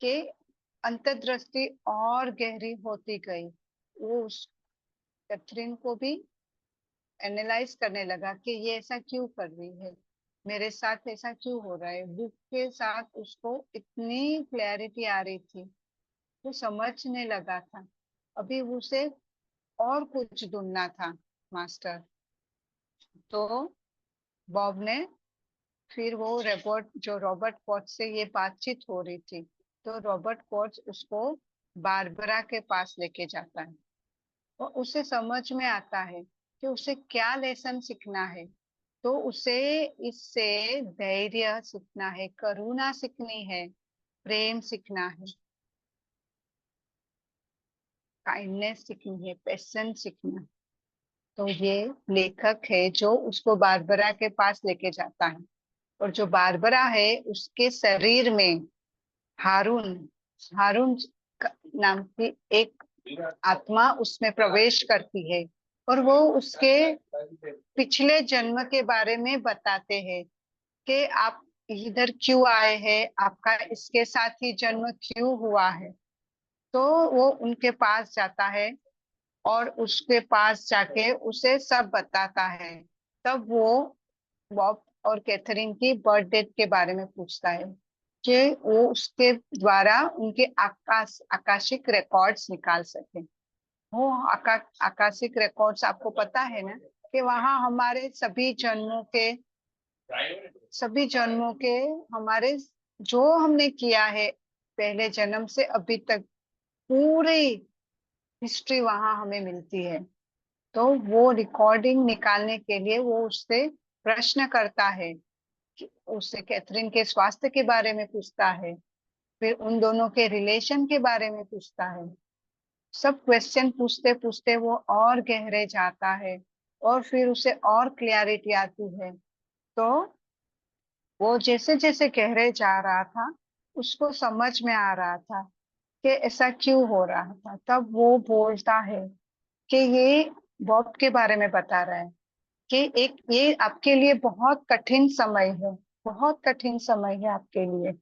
कि अंतर्दृष्टि और गहरी होती गई। वो उस कैथरीन को भी एनालाइज करने लगा कि ये ऐसा क्यों कर रही है, मेरे साथ ऐसा क्यों हो रहा है। बुक के साथ उसको इतनी क्लैरिटी आ रही थी, वो समझने लगा था। अभी उसे और कुछ ढूंढना था मास्टर। तो बॉब ने, फिर वो रॉबर्ट, जो रॉबर्ट कोच से ये बातचीत हो रही थी, तो रॉबर्ट कोच उसको बारबरा के पास लेके जाता है। और उसे समझ में आता है कि उसे क्या लेसन सीखना है। तो उसे इससे धैर्य सीखना है, करुणा सीखनी है, प्रेम सीखना है, काइंडनेस सीखनी है, पेशेंस सीखना है। तो ये लेखक है जो उसको बारबरा के पास लेके जाता है। और जो बारबरा है, उसके शरीर में हारून, हारून नाम की एक आत्मा उसमें प्रवेश करती है। और वो उसके पिछले जन्म के बारे में बताते हैं कि आप इधर क्यों आए हैं, आपका इसके साथ ही जन्म क्यों हुआ है। तो वो उनके पास जाता है और उसके पास जाके उसे सब बताता है। तब वो बॉब और कैथरीन की बर्थ डेट के बारे में पूछता है कि वो उसके द्वारा उनके आकाशिक रिकॉर्ड्स निकाल सके। वो आकाशिक रिकॉर्ड्स, आपको पता है ना कि वहां हमारे सभी जन्मों के हमारे, जो हमने किया है पहले जन्म से अभी तक, पूरी हिस्ट्री वहां हमें मिलती है। तो वो रिकॉर्डिंग निकालने के लिए वो उससे प्रश्न करता है, उससे कैथरीन के स्वास्थ्य के बारे में पूछता है, फिर उन दोनों के रिलेशन के बारे में पूछता है। सब क्वेश्चन पूछते पूछते वो और गहरे जाता है। और फिर उसे और क्लियरिटी आती है। तो वो जैसे जैसे गहरे जा रहा था, उसको समझ में आ रहा था कि ऐसा क्यों हो रहा था। तब वो बोलता है कि ये बॉब के बारे में बता रहा है कि एक ये आपके लिए बहुत कठिन समय है, बहुत कठिन समय है आपके लिए।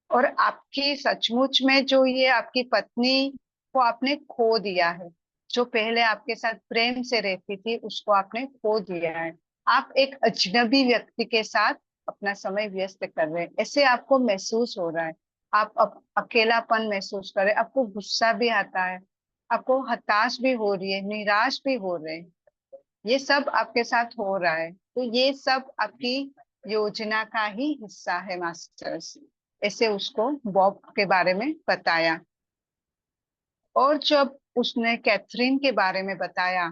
और आपकी सचमुच में जो ये आपकी पत्नी को आपने खो दिया है, जो पहले आपके साथ प्रेम से रहती थी उसको आपने खो दिया है। आप एक अजनबी व्यक्ति के साथ अपना समय व्यस्त कर रहे हैं, ऐसे आपको महसूस हो रहा है। आप अकेलापन महसूस कर रहे हैं, आपको गुस्सा भी आता है, आपको हताश भी हो रही है, निराश भी हो रहे हैं। ये सब आपके साथ हो रहा है, तो ये सब आपकी योजना का ही हिस्सा है मास्टर्स। ऐसे उसको बॉब के बारे में बताया। और जब उसने कैथरीन के बारे में बताया,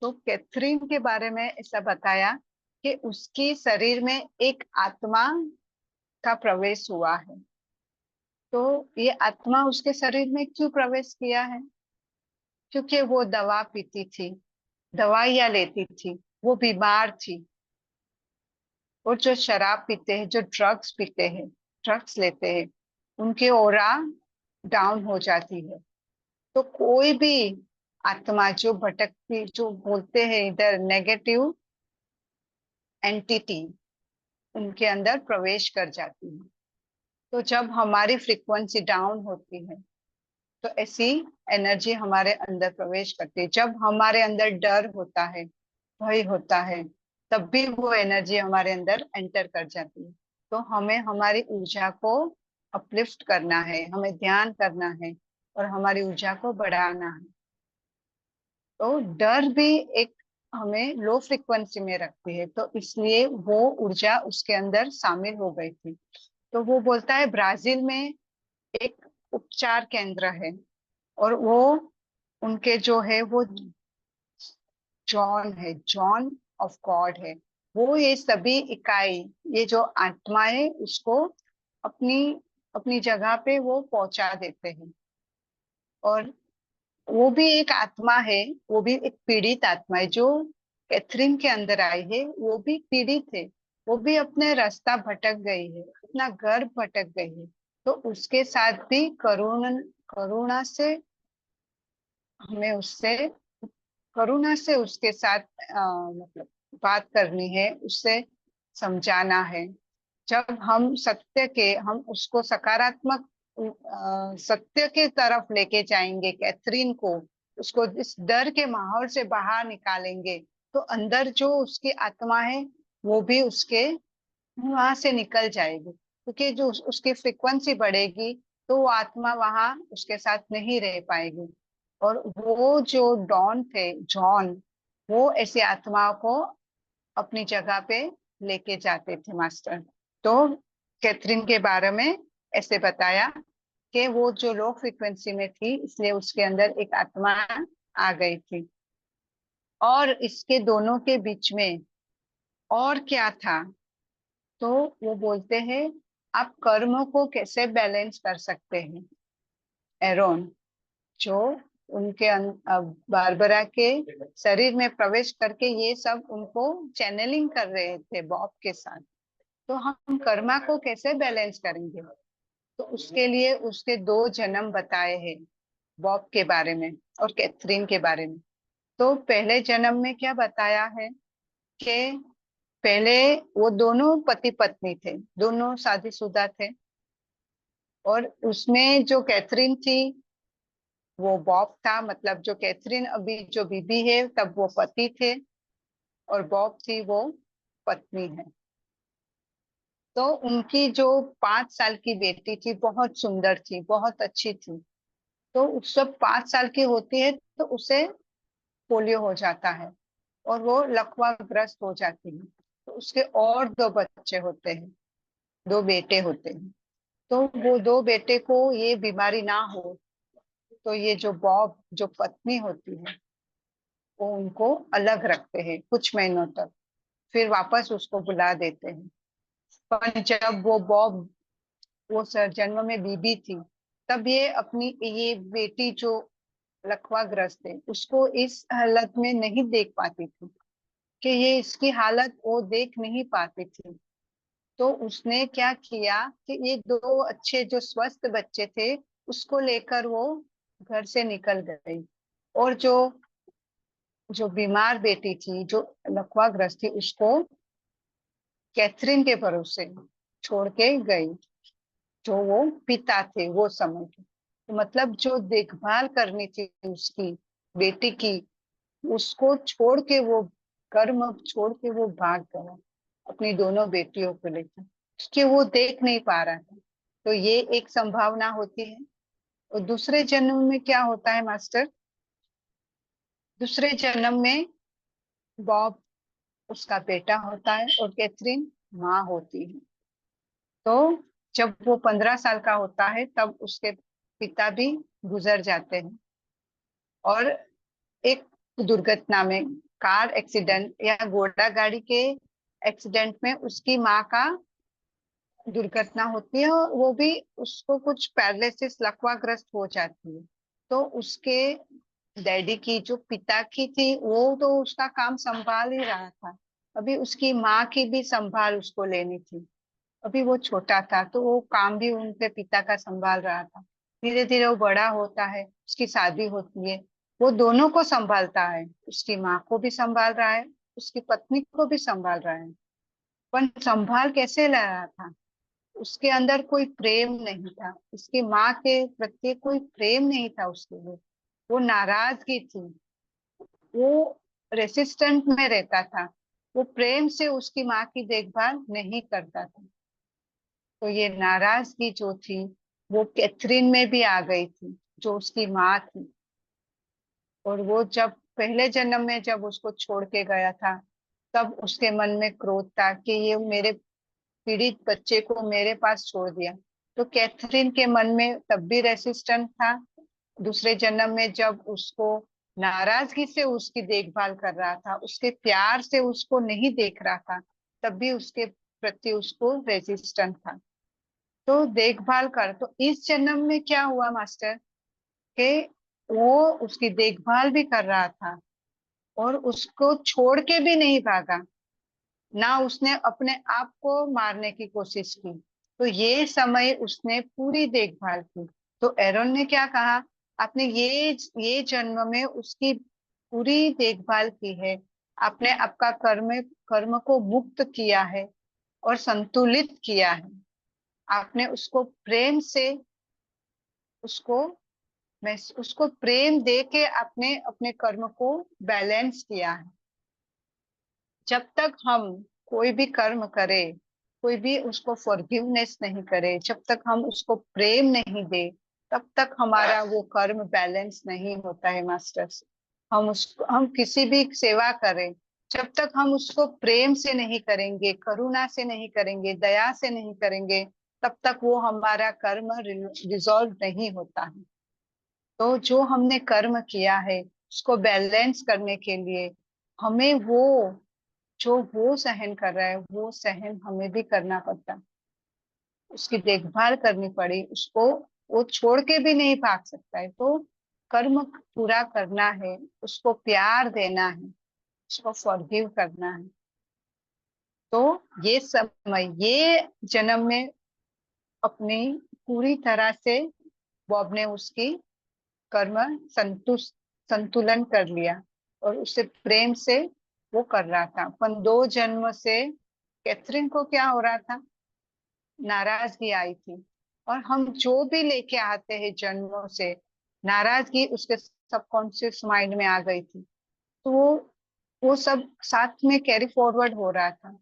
तो कैथरीन के बारे में ऐसा बताया कि उसकी शरीर में एक आत्मा का प्रवेश हुआ है। तो ये आत्मा उसके शरीर में क्यों प्रवेश किया है? क्योंकि वो दवा पीती थी, दवाइयाँ लेती थी, वो बीमार थी। और जो शराब पीते हैं, जो ड्रग्स पीते हैं, ड्रग्स लेते हैं, उनकी ओरा डाउन हो जाती है। तो कोई भी आत्मा जो भटकती, जो बोलते हैं इधर नेगेटिव एंटिटी, उनके अंदर प्रवेश कर जाती है। तो जब हमारी फ्रीक्वेंसी डाउन होती है, तो ऐसी एनर्जी हमारे अंदर प्रवेश करती है। जब हमारे अंदर डर होता है, भय होता है, तब भी वो एनर्जी हमारे अंदर एंटर कर जाती है। तो हमें हमारी ऊर्जा को अपलिफ्ट करना है, हमें ध्यान करना है और हमारी ऊर्जा को बढ़ाना है। तो डर भी एक हमें लो फ्रिक्वेंसी में रखती है, तो इसलिए वो ऊर्जा उसके अंदर शामिल हो गई थी। तो वो बोलता है ब्राजील में एक उपचार केंद्र है, और वो उनके जो है वो जॉन है, जॉन ऑफ गॉड है। वो ये सभी इकाई, ये जो आत्माएं उसको अपनी अपनी जगह पे वो पहुंचा देते हैं। और वो भी एक आत्मा है, वो भी एक पीड़ित आत्मा है जो कैथरीन के अंदर आई है। वो भी पीड़ित है, वो भी अपने रास्ता भटक गई है, अपना घर भटक गई है। तो उसके साथ भी करुणा से हमें उससे करुणा से उसके साथ मतलब बात करनी है, उससे समझाना है। जब हम उसको सकारात्मक सत्य के तरफ लेके जाएंगे कैथरीन को, उसको इस डर के माहौल से बाहर निकालेंगे, तो अंदर जो उसकी आत्मा है वो भी उसके वहां से निकल जाएगी, क्योंकि जो उसकी फ्रिक्वेंसी बढ़ेगी, तो वो आत्मा वहां उसके साथ नहीं रह पाएगी। और वो जो डॉन थे, जॉन, वो ऐसी आत्माओं को अपनी जगह पे लेके जाते थे मास्टर। तो कैथरीन के बारे में ऐसे बताया कि वो जो लो फ्रिक्वेंसी में थी, इसलिए उसके अंदर एक आत्मा आ गई थी। और इसके दोनों के बीच में और क्या था? तो वो बोलते हैं आप कर्म को कैसे बैलेंस कर सकते हैं। एरोन, जो बारबरा के शरीर में प्रवेश करके ये सब उनको चैनलिंग कर रहे थे बॉब के साथ। तो हम कर्मा को कैसे बैलेंस करेंगे? तो उसके लिए उसके दो जन्म बताए हैं बॉब के बारे में और कैथरीन के बारे में। तो पहले जन्म में क्या बताया है कि पहले वो दोनों पति पत्नी थे, दोनों शादीशुदा थे। और उसमें जो कैथरीन थी वो बॉब था, मतलब जो कैथरीन अभी जो बीबी है तब वो पति थे, और बॉब थी वो पत्नी है। तो उनकी जो 5 साल की बेटी थी बहुत सुंदर थी, बहुत अच्छी थी। तो उस सब 5 साल की होती है तो उसे पोलियो हो जाता है और वो लकवाग्रस्त हो जाती है। तो उसके और दो बच्चे होते हैं, दो बेटे होते हैं। तो वो दो बेटे को ये बीमारी ना हो, तो ये जो बॉब जो पत्नी होती है वो उनको अलग रखते हैं कुछ महीनों तक, फिर वापस उसको बुला देते हैं। पर जब वो बॉब वो सर जन्म में बीबी थी, तब ये अपनी ये बेटी जो लकवाग्रस्त है उसको इस हालत में नहीं देख पाती थी, कि ये इसकी हालत वो देख नहीं पाती थी। तो उसने क्या किया कि ये दो अच्छे जो स्वस्थ बच्चे थे उसको लेकर वो घर से निकल गई, और जो जो बीमार बेटी थी, जो लकवाग्रस्त थी, उसको कैथरीन के भरोसे छोड़ के गई, जो वो पिता थे वो समय के। तो मतलब जो देखभाल करनी थी उसकी बेटी की, उसको छोड़ के वो कर्म छोड़ के वो भाग गया अपनी दोनों बेटियों को लेकर, क्योंकि वो देख नहीं पा रहा था। तो ये एक संभावना होती है। और दूसरे जन्म में क्या होता है मास्टर? दूसरे जन्म में बॉब उसका बेटा होता है और कैथरीन माँ होती है। तो जब वो 15 साल का होता है तब उसके पिता भी गुजर जाते हैं, और एक दुर्घटना में, कार एक्सीडेंट या घोड़ा गाड़ी के एक्सीडेंट में उसकी माँ का दुर्घटना होती है, और वो भी उसको कुछ पैरालिसिस लकवाग्रस्त हो जाती है। तो उसके डैडी की जो पिता की थी वो तो उसका काम संभाल ही रहा था, अभी उसकी माँ की भी संभाल उसको लेनी थी। अभी वो छोटा था तो वो काम भी उनके पिता का संभाल रहा था। धीरे धीरे वो बड़ा होता है, उसकी शादी होती है, वो दोनों को संभालता है, उसकी माँ को भी संभाल रहा है, उसकी पत्नी को भी संभाल रहा है। पर संभाल कैसे ले रहा था? उसके अंदर कोई प्रेम नहीं था, उसकी माँ के प्रति कोई प्रेम नहीं था उसके लिए। वो नाराजगी थी, वो रेसिस्टेंट में रहता था, वो प्रेम से उसकी माँ की देखभाल नहीं करता था। तो ये नाराजगी जो थी वो कैथरीन में भी आ गई थी, जो उसकी माँ थी। और वो जब पहले जन्म में जब उसको छोड़ के गया था, तब उसके मन में क्रोध था कि ये मेरे पीड़ित बच्चे को मेरे पास छोड़ दिया। तो कैथरीन के मन में तब भी रेसिस्टेंट था। दूसरे जन्म में जब उसको नाराजगी से उसकी देखभाल कर रहा था, उसके प्यार से उसको नहीं देख रहा था, तब भी उसके प्रति उसको रेजिस्टेंट था। तो देखभाल कर, तो इस जन्म में क्या हुआ मास्टर, कि वो उसकी देखभाल भी कर रहा था और उसको छोड़ के भी नहीं भागा, ना उसने अपने आप को मारने की कोशिश की। तो ये समय उसने पूरी देखभाल की। तो एरोन ने क्या कहा, आपने ये जन्म में उसकी पूरी देखभाल की है, आपने आपका कर्म कर्म को मुक्त किया है और संतुलित किया है, आपने उसको प्रेम से उसको मैं उसको प्रेम दे के अपने अपने कर्म को बैलेंस किया है। जब तक हम कोई भी कर्म करें, कोई भी उसको फॉरगिवनेस नहीं करे, जब तक हम उसको प्रेम नहीं दे, तब तक हमारा वो कर्म बैलेंस नहीं होता है मास्टर्स। हम किसी भी सेवा करें, जब तक हम उसको प्रेम से नहीं करेंगे, करुणा से नहीं करेंगे, दया से नहीं करेंगे, तब तक वो हमारा कर्म रिजॉल्व नहीं होता है। तो जो हमने कर्म किया है उसको बैलेंस करने के लिए हमें वो जो वो सहन कर रहा है वो सहन हमें भी करना पड़ता, उसकी देखभाल करनी पड़ी उसको, वो छोड़ के भी नहीं भाग सकता है। तो कर्म पूरा करना है, उसको प्यार देना है, उसको फॉरगिव करना है। तो ये समय, ये जन्म में अपनी पूरी तरह से बॉब ने उसकी कर्म संतुलन कर लिया और उससे प्रेम से वो कर रहा था। पर 2 जन्म से कैथरीन को क्या हो रहा था, नाराजगी आई थी। और हम जो भी लेके आते हैं जन्मों से, नाराजगी उसके सबकॉन्शियस माइंड में आ गई थी। तो वो सब साथ में कैरी फॉरवर्ड हो रहा था।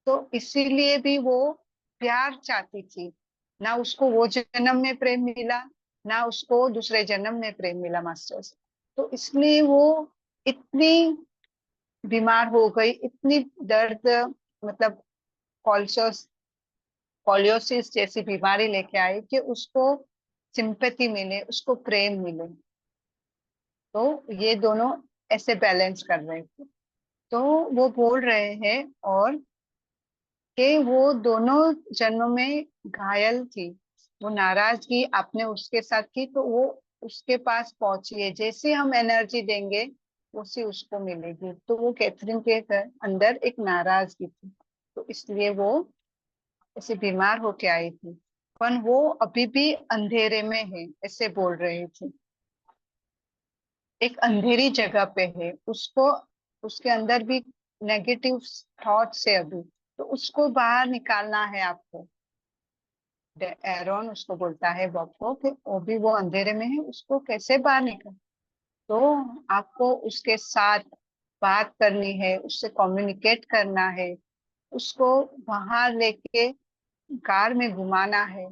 तो इसीलिए भी वो प्यार चाहती थी, ना उसको वो जन्म में प्रेम मिला, ना उसको दूसरे जन्म में प्रेम मिला मास्टर्स। तो इसलिए वो इतनी बीमार हो गई, इतनी दर्द, मतलब कॉल्सियस कॉलियोसिस जैसी बीमारी लेके आई कि उसको सिंपैथी मिले, उसको प्रेम मिले। तो ये दोनों ऐसे बैलेंस कर रहे थे। तो वो बोल रहे हैं और कि वो दोनों जन्म में घायल थी, वो नाराजगी आपने उसके साथ की तो वो उसके पास पहुंची है, जैसे हम एनर्जी देंगे उसी उसको मिलेगी। तो वो कैथरीन के अंदर एक नाराजगी थी, तो इसलिए वो ऐसे बीमार होके आई थी, पर वो अभी भी अंधेरे में है ऐसे बोल रही थी। एक अंधेरी जगह पे है, उसको, उसके अंदर भी नेगेटिव थॉट्स है अभी, तो उसको बाहर निकालना है आपको। एरोन उसको बोलता है बॉब को कि वो अंधेरे में है, उसको कैसे बाहर निकाल। तो आपको उसके साथ बात करनी है, उससे कम्युनिकेट करना है, उसको बाहर लेके कार में घुमाना है,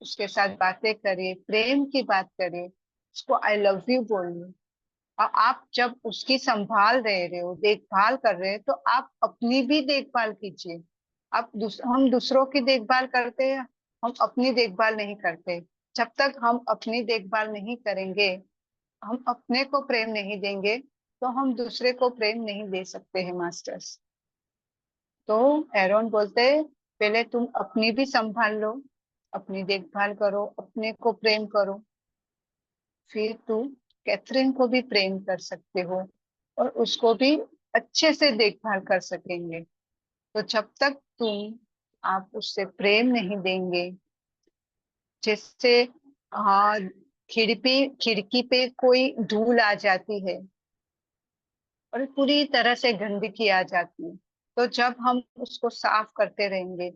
उसके साथ बातें करिए, प्रेम की बात करिए, उसको आई लव यू बोलिए। और आप जब उसकी संभाल रहे हो, देखभाल कर रहे हैं, तो आप अपनी भी देखभाल कीजिए। हम दूसरों की देखभाल करते हैं, हम अपनी देखभाल नहीं करते। जब तक हम अपनी देखभाल नहीं करेंगे, हम अपने को प्रेम नहीं देंगे, तो हम दूसरे को प्रेम नहीं दे सकते हैं मास्टर्स। तो एरोन बोलते हैं, पहले तुम अपनी भी संभाल लो, अपनी देखभाल करो, अपने को प्रेम करो, फिर तुम कैथरीन को भी प्रेम कर सकते हो और उसको भी अच्छे से देखभाल कर सकेंगे। तो जब तक तुम, आप उससे प्रेम नहीं देंगे, जैसे, हाँ, खिड़की पे कोई धूल आ जाती है और पूरी तरह से गंदगी आ जाती है, तो जब हम उसको साफ करते रहेंगे,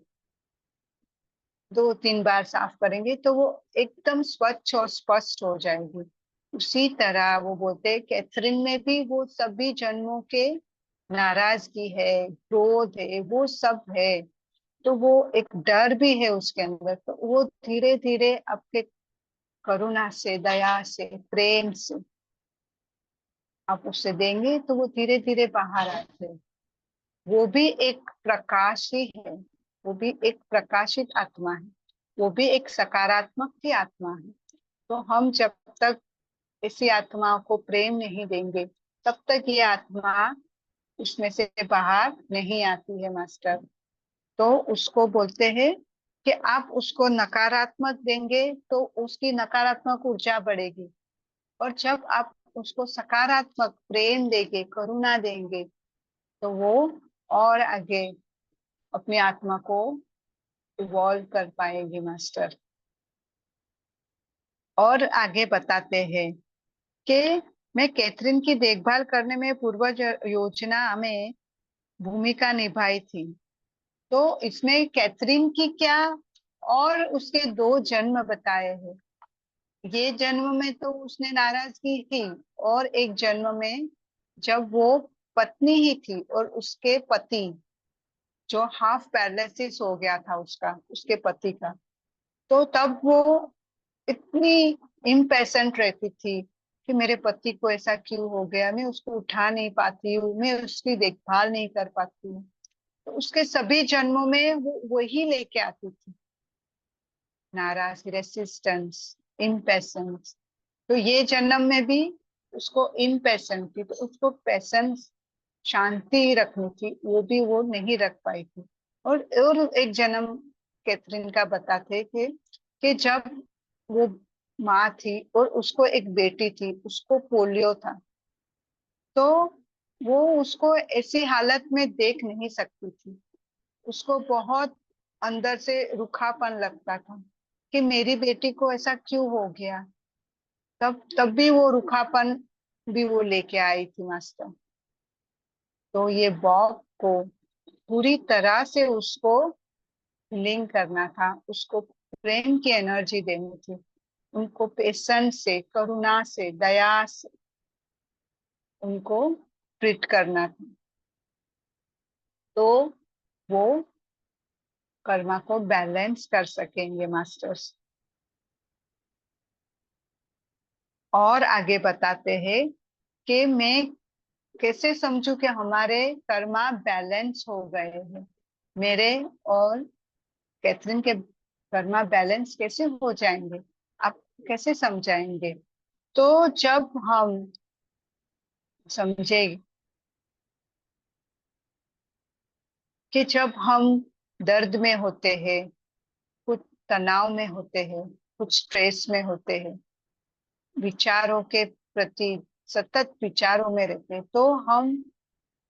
2-3 बार साफ करेंगे, तो वो एकदम स्वच्छ और स्पष्ट हो जाएगी। उसी तरह वो बोलते हैं कैथरीन में भी वो सभी जन्मों के नाराजगी है, क्रोध है, वो सब है। तो वो एक डर भी है उसके अंदर, तो वो धीरे धीरे आपके करुणा से, दया से, प्रेम से आप उससे देंगे, तो वो धीरे धीरे बाहर आते हैं। वो भी एक प्रकाश ही है, वो भी एक प्रकाशित आत्मा है, वो भी एक सकारात्मक की आत्मा है। तो हम जब तक इसी आत्मा को प्रेम नहीं देंगे, तब तक ये आत्मा उसमें से बाहर नहीं आती है मास्टर। तो उसको बोलते हैं कि आप उसको नकारात्मक देंगे तो उसकी नकारात्मक ऊर्जा बढ़ेगी, और जब आप उसको सकारात्मक प्रेम देंगे, करुणा देंगे, तो वो और आगे अपनी आत्मा को इवॉल्व कर पाएगी मास्टर। और आगे बताते हैं कि मैं कैथरीन की देखभाल करने में पूर्व योजना में भूमिका निभाई थी। तो इसमें कैथरीन की क्या, और उसके 2 जन्म बताए हैं। ये जन्म में तो उसने नाराजगी की, और एक जन्म में जब वो पत्नी ही थी और उसके पति, जो हाफ पैरालिसिस हो गया था उसका, उसके पति का, तो तब वो इतनी इम्पेशेंट रहती थी कि मेरे पति को ऐसा क्यों हो गया, मैं उसको उठा नहीं पाती हूँ, मैं उसकी देखभाल नहीं कर पाती हूँ। तो उसके सभी जन्मों में वो वही लेके आती थी, नाराज, रेसिस्टेंस, इम्पेशेंस। तो ये जन्म में भी उसको इम्पेशेंट थी, तो उसको पेशेंस, शांति रखनी थी, वो भी वो नहीं रख पाई थी। और एक जन्म कैथरीन का बताते कि जब वो माँ थी और उसको एक बेटी थी, उसको पोलियो था, तो वो उसको ऐसी हालत में देख नहीं सकती थी। उसको बहुत अंदर से रुखापन लगता था कि मेरी बेटी को ऐसा क्यों हो गया। तब भी वो रुखापन भी वो लेके आई थी मास्टर। तो ये बॉब को पूरी तरह से उसको लिंक करना था, उसको प्रेम की एनर्जी देनी थी, उनको पेशेंस से, करुणा से, दया से उनको ट्रीट करना था, तो वो कर्मा को बैलेंस कर सकेंगे मास्टर्स। और आगे बताते हैं कि मैं कैसे समझू कि हमारे कर्मा बैलेंस हो गए हैं, मेरे और कैथरीन के कर्मा बैलेंस कैसे हो जाएंगे, आप कैसे समझाएंगे। तो जब हम समझे कि जब हम दर्द में होते हैं, कुछ तनाव में होते हैं, कुछ स्ट्रेस में होते हैं, विचारों के प्रति सतत विचारों में रहते हैं, तो हम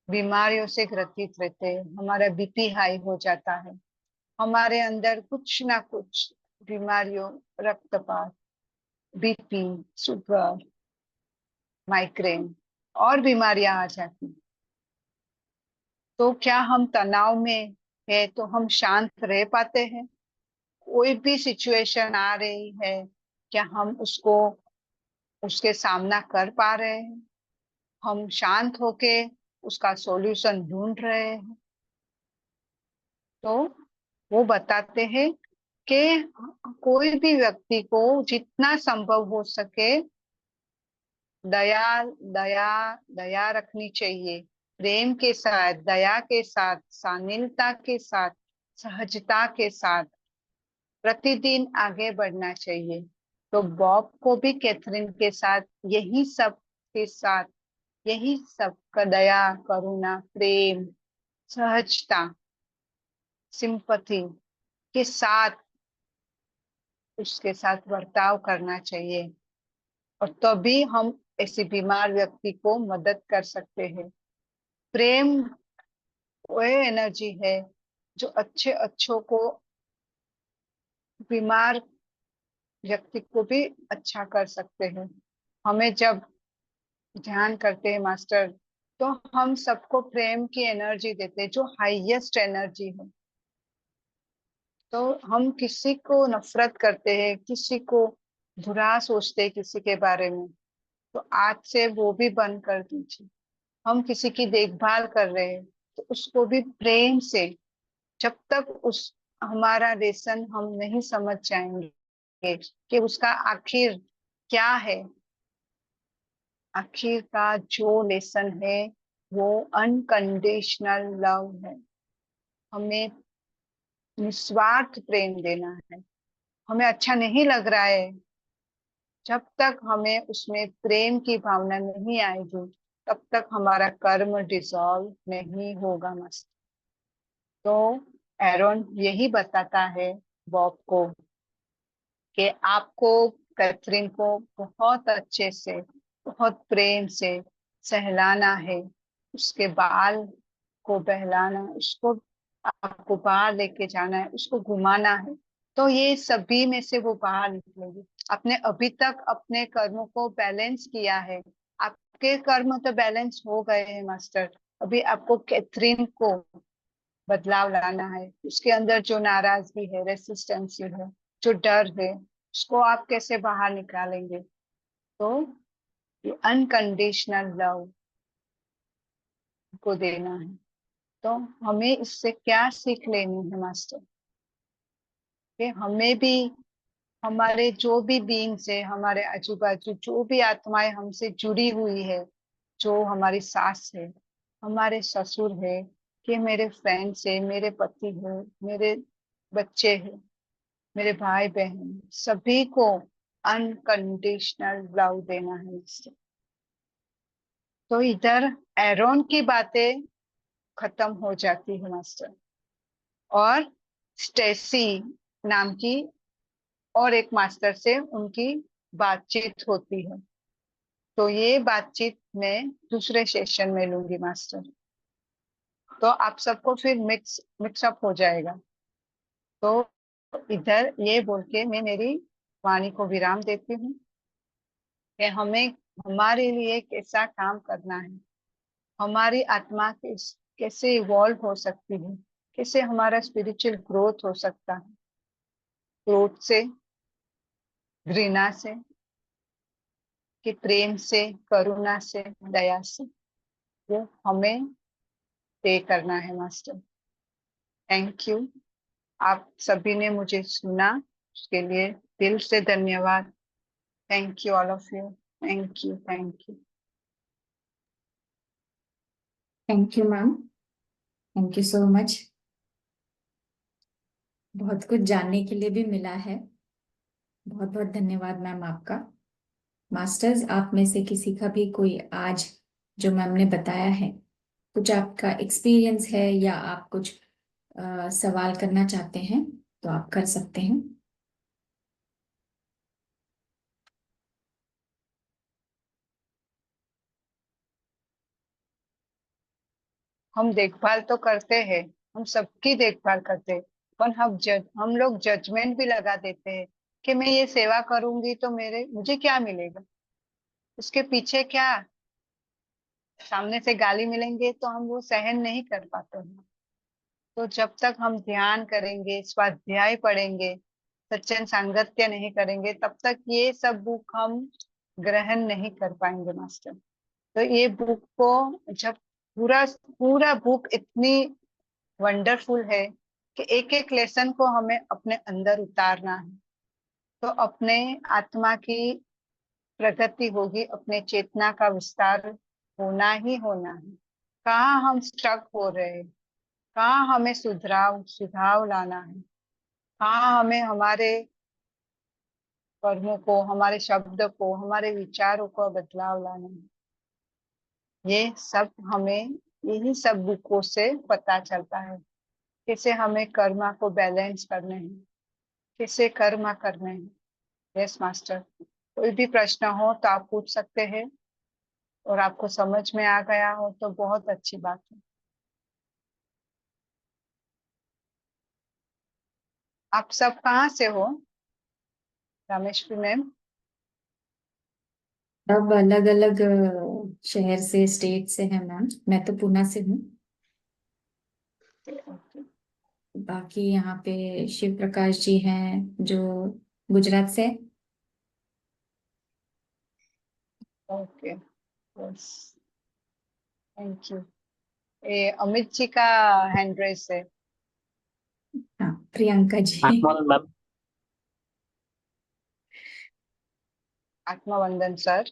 बीमारियों से ग्रसित रहते हैं, हमारा बीपी हाई हो जाता है, हमारे अंदर कुछ ना कुछ बीमारियों, रक्तपात, बीपी, शुगर, माइग्रेन और बीमारियां आ जाती हैं। तो क्या हम तनाव में है तो हम शांत रह पाते हैं? कोई भी सिचुएशन आ रही है, क्या हम उसको उसके सामना कर पा रहे हैं? हम शांत होके उसका सॉल्यूशन ढूंढ रहे हैं? तो वो बताते हैं कि कोई भी व्यक्ति को जितना संभव हो सके दया दया दया रखनी चाहिए। प्रेम के साथ, दया के साथ, शालीनता के साथ, सहजता के साथ प्रतिदिन आगे बढ़ना चाहिए। तो बॉब को भी कैथरीन के साथ यही सब के साथ, यही सब का दया, करुणा, प्रेम, सहजता, सिंपथी के साथ उसके साथ बर्ताव करना चाहिए। और तभी हम ऐसी बीमार व्यक्ति को मदद कर सकते हैं। प्रेम वो एनर्जी है जो अच्छे अच्छों को, बीमार व्यक्ति को भी अच्छा कर सकते हैं। हमें जब ध्यान करते हैं मास्टर, तो हम सबको प्रेम की एनर्जी देते हैं जो हाईएस्ट एनर्जी है। तो हम किसी को नफरत करते हैं, किसी को बुरा सोचते हैं किसी के बारे में, तो आज से वो भी बंद कर दीजिए। हम किसी की देखभाल कर रहे हैं तो उसको भी प्रेम से, जब तक उस हमारा लेसन हम नहीं समझ जाएंगे कि उसका आखिर क्या है, आखिर का जो लेसन है वो अनकंडीशनल लव है। हमें निस्वार्थ प्रेम देना है। हमें अच्छा नहीं लग रहा है, जब तक हमें उसमें प्रेम की भावना नहीं आएगी तब तक हमारा कर्म डिसॉल्व नहीं होगा मस्त। तो एरोन यही बताता है बॉब को कि आपको कैथरीन को बहुत अच्छे से, बहुत प्रेम से सहलाना है, उसके बाल को बहलाना, उसको आपको बाहर लेके जाना है, उसको घुमाना है। तो ये सभी में से वो बाहर निकलेगी। आपने अभी तक अपने कर्मों को बैलेंस किया है, आपके कर्म तो बैलेंस हो गए हैं मास्टर। अभी आपको कैथरीन को बदलाव लाना है। उसके अंदर जो नाराजगी है, रेसिस्टेंसी है, जो डर है, उसको आप कैसे बाहर निकालेंगे? तो ये अनकंडीशनल लव को देना है। तो हमें इससे क्या सीख लेनी है मास्टर? कि हमें भी, हमारे जो भी बीइंग्स है, हमारे आजू बाजू जो भी आत्माएं हमसे जुड़ी हुई है, जो हमारी सास है, हमारे ससुर है, कि मेरे फ्रेंड्स है, मेरे पति है, मेरे बच्चे हैं, मेरे भाई बहन, सभी को अनकंडीशनल लव देना है इससे। तो इधर एरोन की बातें खत्म हो जाती है मास्टर, और स्टेसी नाम की और एक मास्टर से उनकी बातचीत होती है। तो ये बातचीत मैं दूसरे सेशन में लूंगी मास्टर। तो आप सबको फिर मिक्सअप हो जाएगा। तो इधर ये बोल के मैं मेरी वाणी को विराम देती हूँ कि हमें हमारे लिए कैसा काम करना है, हमारी आत्मा कैसे इवॉल्व हो सकती है, कैसे हमारा स्पिरिचुअल ग्रोथ हो सकता है। क्रोध से, घृणा से, कि प्रेम से, करुणा से, दया से, वो हमें पे करना है मास्टर। Thank you. आप सभी ने मुझे सुना, उसके लिए दिल से धन्यवाद। Thank you all of you. Thank you, thank you. Thank you ma'am, thank you so much. बहुत कुछ जानने के लिए भी मिला है। बहुत बहुत धन्यवाद मैम आपका। मास्टर्स, आप में से किसी का भी कोई आज जो मैम ने बताया है, कुछ आपका एक्सपीरियंस है या आप कुछ सवाल करना चाहते हैं तो आप कर सकते हैं। हम देखभाल तो करते हैं, हम सबकी देखभाल करते हैं, पर हम लोग जजमेंट भी लगा देते हैं कि मैं ये सेवा करूंगी तो मेरे मुझे क्या मिलेगा, उसके पीछे क्या, सामने से गाली मिलेंगे तो हम वो सहन नहीं कर पाते हैं। तो जब तक हम ध्यान करेंगे, स्वाध्याय पढ़ेंगे, सत्संग सांगत्य नहीं करेंगे, तब तक ये सब बुक हम ग्रहण नहीं कर पाएंगे मास्टर। तो ये बुक को जब पूरा पूरा बुक इतनी वंडरफुल है कि एक एक लेसन को हमें अपने अंदर उतारना है, तो अपने आत्मा की प्रगति होगी, अपने चेतना का विस्तार होना ही होना है। कहाँ हम स्ट्रक हो रहे हैं, कहाँ हमें सुधाव लाना है, कहाँ हमें हमारे कर्मों को, हमारे शब्द को, हमारे विचारों को बदलाव लाना है, ये सब हमें यही सब बुकों से पता चलता है। कैसे हमें कर्मा को बैलेंस करने हैं, कैसे कर्मा करने हैं। यस मास्टर, कोई भी प्रश्न हो तो आप पूछ सकते हैं, और आपको समझ में आ गया हो तो बहुत अच्छी बात है। आप सब कहाँ से हो रामेश्वरी मैम? सब अलग अलग शहर से, स्टेट से है मैम। मैं तो पूना से हूँ। बाकी यहाँ पे शिव प्रकाश जी हैं जो गुजरात से। Okay, yes, thank you. ये अमित जी का हैंड रेस है। हाँ, प्रियंका जी। आत्मा मैम। आत्मवंदन सर।